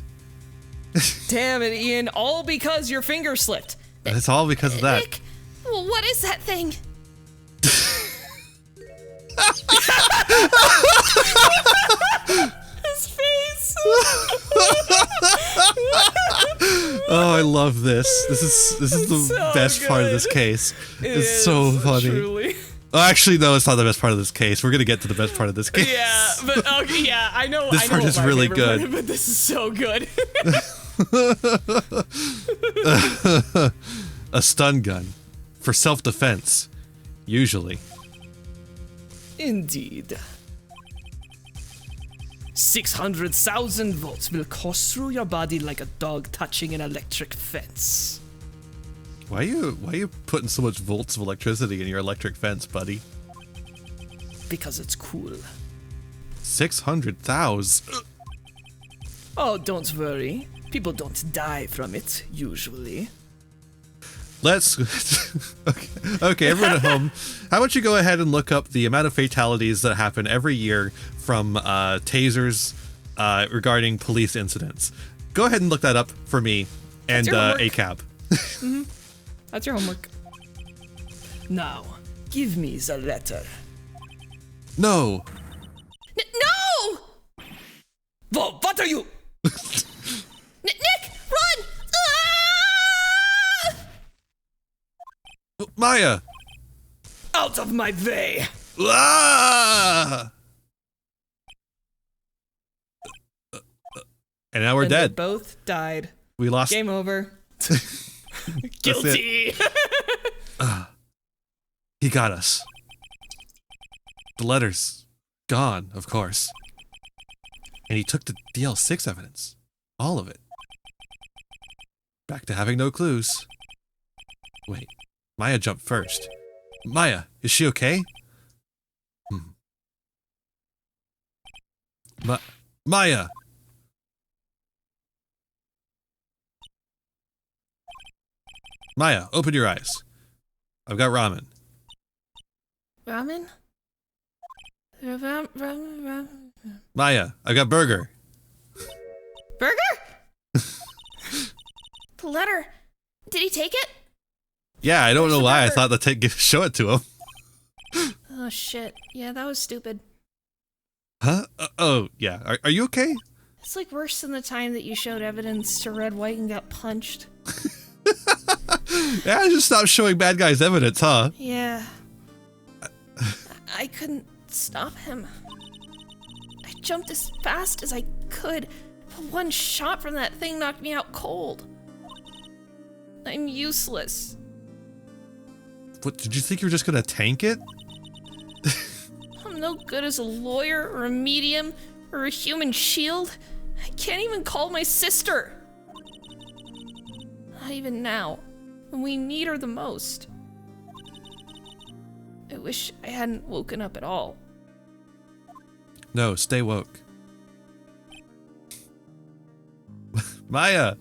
Damn it, Iain, all because your finger slipped. It's all because of that. Nick, what is that thing? His face. Oh, I love this. This is the so best part of good. this case. It It's so is, funny. Truly. Oh, actually, no, it's not the best part of this case. We're gonna get to the best part of this case. Yeah, but okay, yeah, I know. This I know part what is my really favorite part good. is, but this is so good. A stun gun for self-defense, usually. Indeed. 600,000 volts will course through your body like a dog touching an electric fence. Why are you putting so much volts of electricity in your electric fence, buddy? Because it's cool. 600,000. Oh, don't worry. People don't die from it, usually. Let's okay, everyone at home, how about you go ahead and look up the amount of fatalities that happen every year from tasers regarding police incidents. Go ahead and look that up for me and your homework. ACAB. That's your homework. Now, give me the letter. No. No! Whoa, what are you? Nick, run! Ah! Maya. Out of my way! Ah! And now we're And they dead. both died. We lost. Game over. Guilty. He got us. The letter's gone, of course. And he took the DL6 evidence. All of it. Back to having no clues. Wait, Maya jumped first. Maya, is she okay? Maya! Maya, open your eyes. I've got ramen. Ramen? Ramen? Maya, I've got burger. Burger? The letter. Did he take it? Yeah, I don't know why I burger? thought to show it to him. Oh shit. Yeah, that was stupid. Huh? Oh, yeah. Are you okay? It's like worse than the time that you showed evidence to Red White and got punched. Yeah, just stop showing bad guys evidence, huh? Yeah. I couldn't stop him. I jumped as fast as I could, but one shot from that thing knocked me out cold. I'm useless. What, did you think you were just gonna tank it? I'm no good as a lawyer or a medium or a human shield. I can't even call my sister. Not even now, when we need her the most. I wish I hadn't woken up at all. No, stay woke. Maya!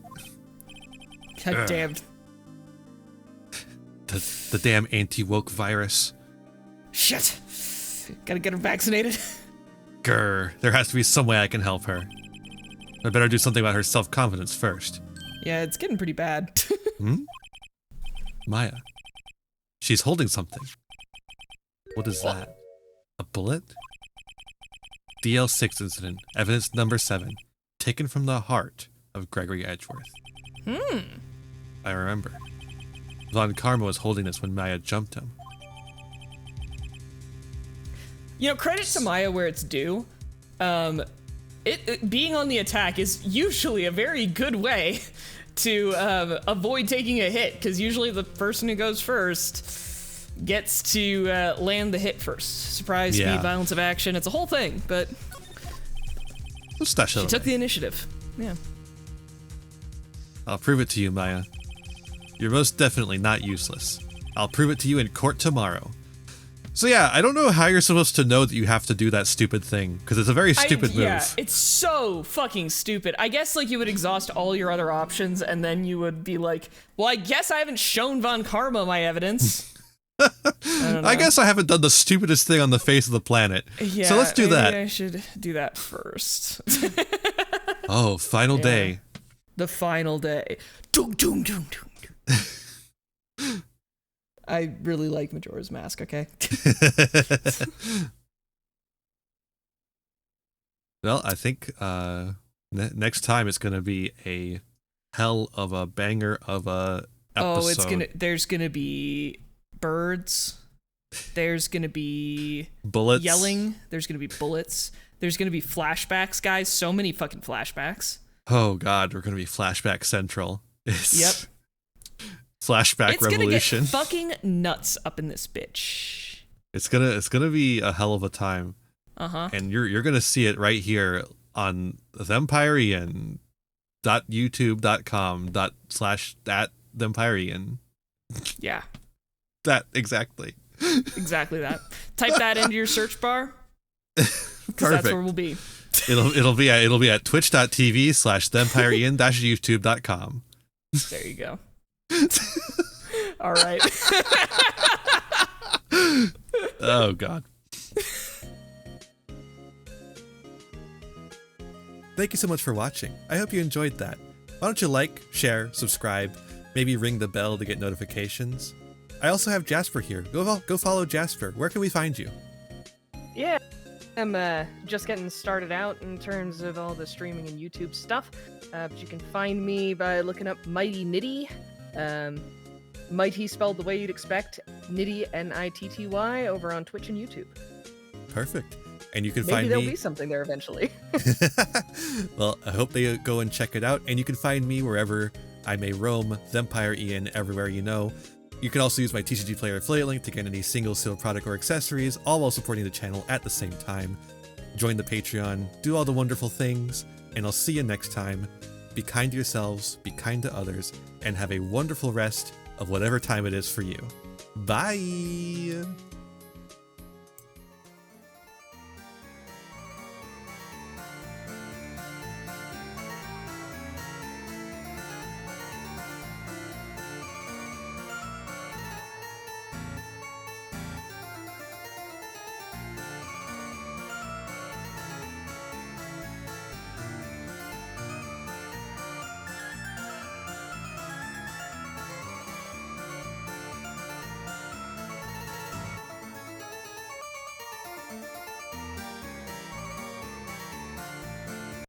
God damn. The damn anti-woke virus. Shit. Gotta get her vaccinated. Grr, there has to be some way I can help her. I better do something about her self-confidence first. Yeah, it's getting pretty bad. Maya. She's holding something. What is that? A bullet? DL6 incident, evidence number 7, taken from the heart of Gregory Edgeworth. I remember. Von Karma was holding this when Maya jumped him. You know, credit to Maya where it's due. It being on the attack is usually a very good way to avoid taking a hit, because usually the person who goes first gets to land the hit first. Surprise, speed, violence of action. It's a whole thing, but she took the initiative. Yeah. I'll prove it to you, Maya. You're most definitely not useless. I'll prove it to you in court tomorrow. So yeah, I don't know how you're supposed to know that you have to do that stupid thing, because it's a very stupid move. Yeah, it's so fucking stupid. I guess like you would exhaust all your other options, and then you would be like, well, I guess I haven't shown Von Karma my evidence. I guess I haven't done the stupidest thing on the face of the planet. Yeah, so let's do that. I should do that first. Oh, final day. The final day. Doom, doom, doom, doom, doom. I really like Majora's Mask, okay? Well, I think next time it's going to be a hell of a banger of a episode. Oh, there's going to be birds. There's going to be bullets. Yelling. There's going to be bullets. There's going to be flashbacks, guys. So many fucking flashbacks. Oh god, we're going to be flashback central. Yep. Flashback revolution. It's gonna get fucking nuts up in this bitch. It's gonna be a hell of a time. And you're gonna see it right here on thempireian.youtube.com/@thempireian. Yeah. That exactly. Exactly that. Type that into your search bar. Perfect. That's where we'll be. It'll be at twitch.tv/thempireian-youtube.com. There you go. All right. Oh god. Thank you so much for watching. I hope you enjoyed that. Why don't you like, share, subscribe, maybe ring the bell to get notifications. I also have Jasper here. Go follow Jasper. Where can we find you? Yeah, I'm just getting started out in terms of all the streaming and YouTube stuff. But you can find me by looking up Mighty Nitty. Mighty spelled the way you'd expect. Nitty, Nitty, over on Twitch and YouTube. Perfect. And you can Maybe find me... there'll be something there eventually. Well, I hope they go and check it out. And you can find me wherever I may roam. Thempire Iain, everywhere you know. You can also use my TCG Player affiliate link to get any single sealed product or accessories, all while supporting the channel at the same time. Join the Patreon, do all the wonderful things, and I'll see you next time. Be kind to yourselves, be kind to others, and have a wonderful rest of whatever time it is for you. Bye!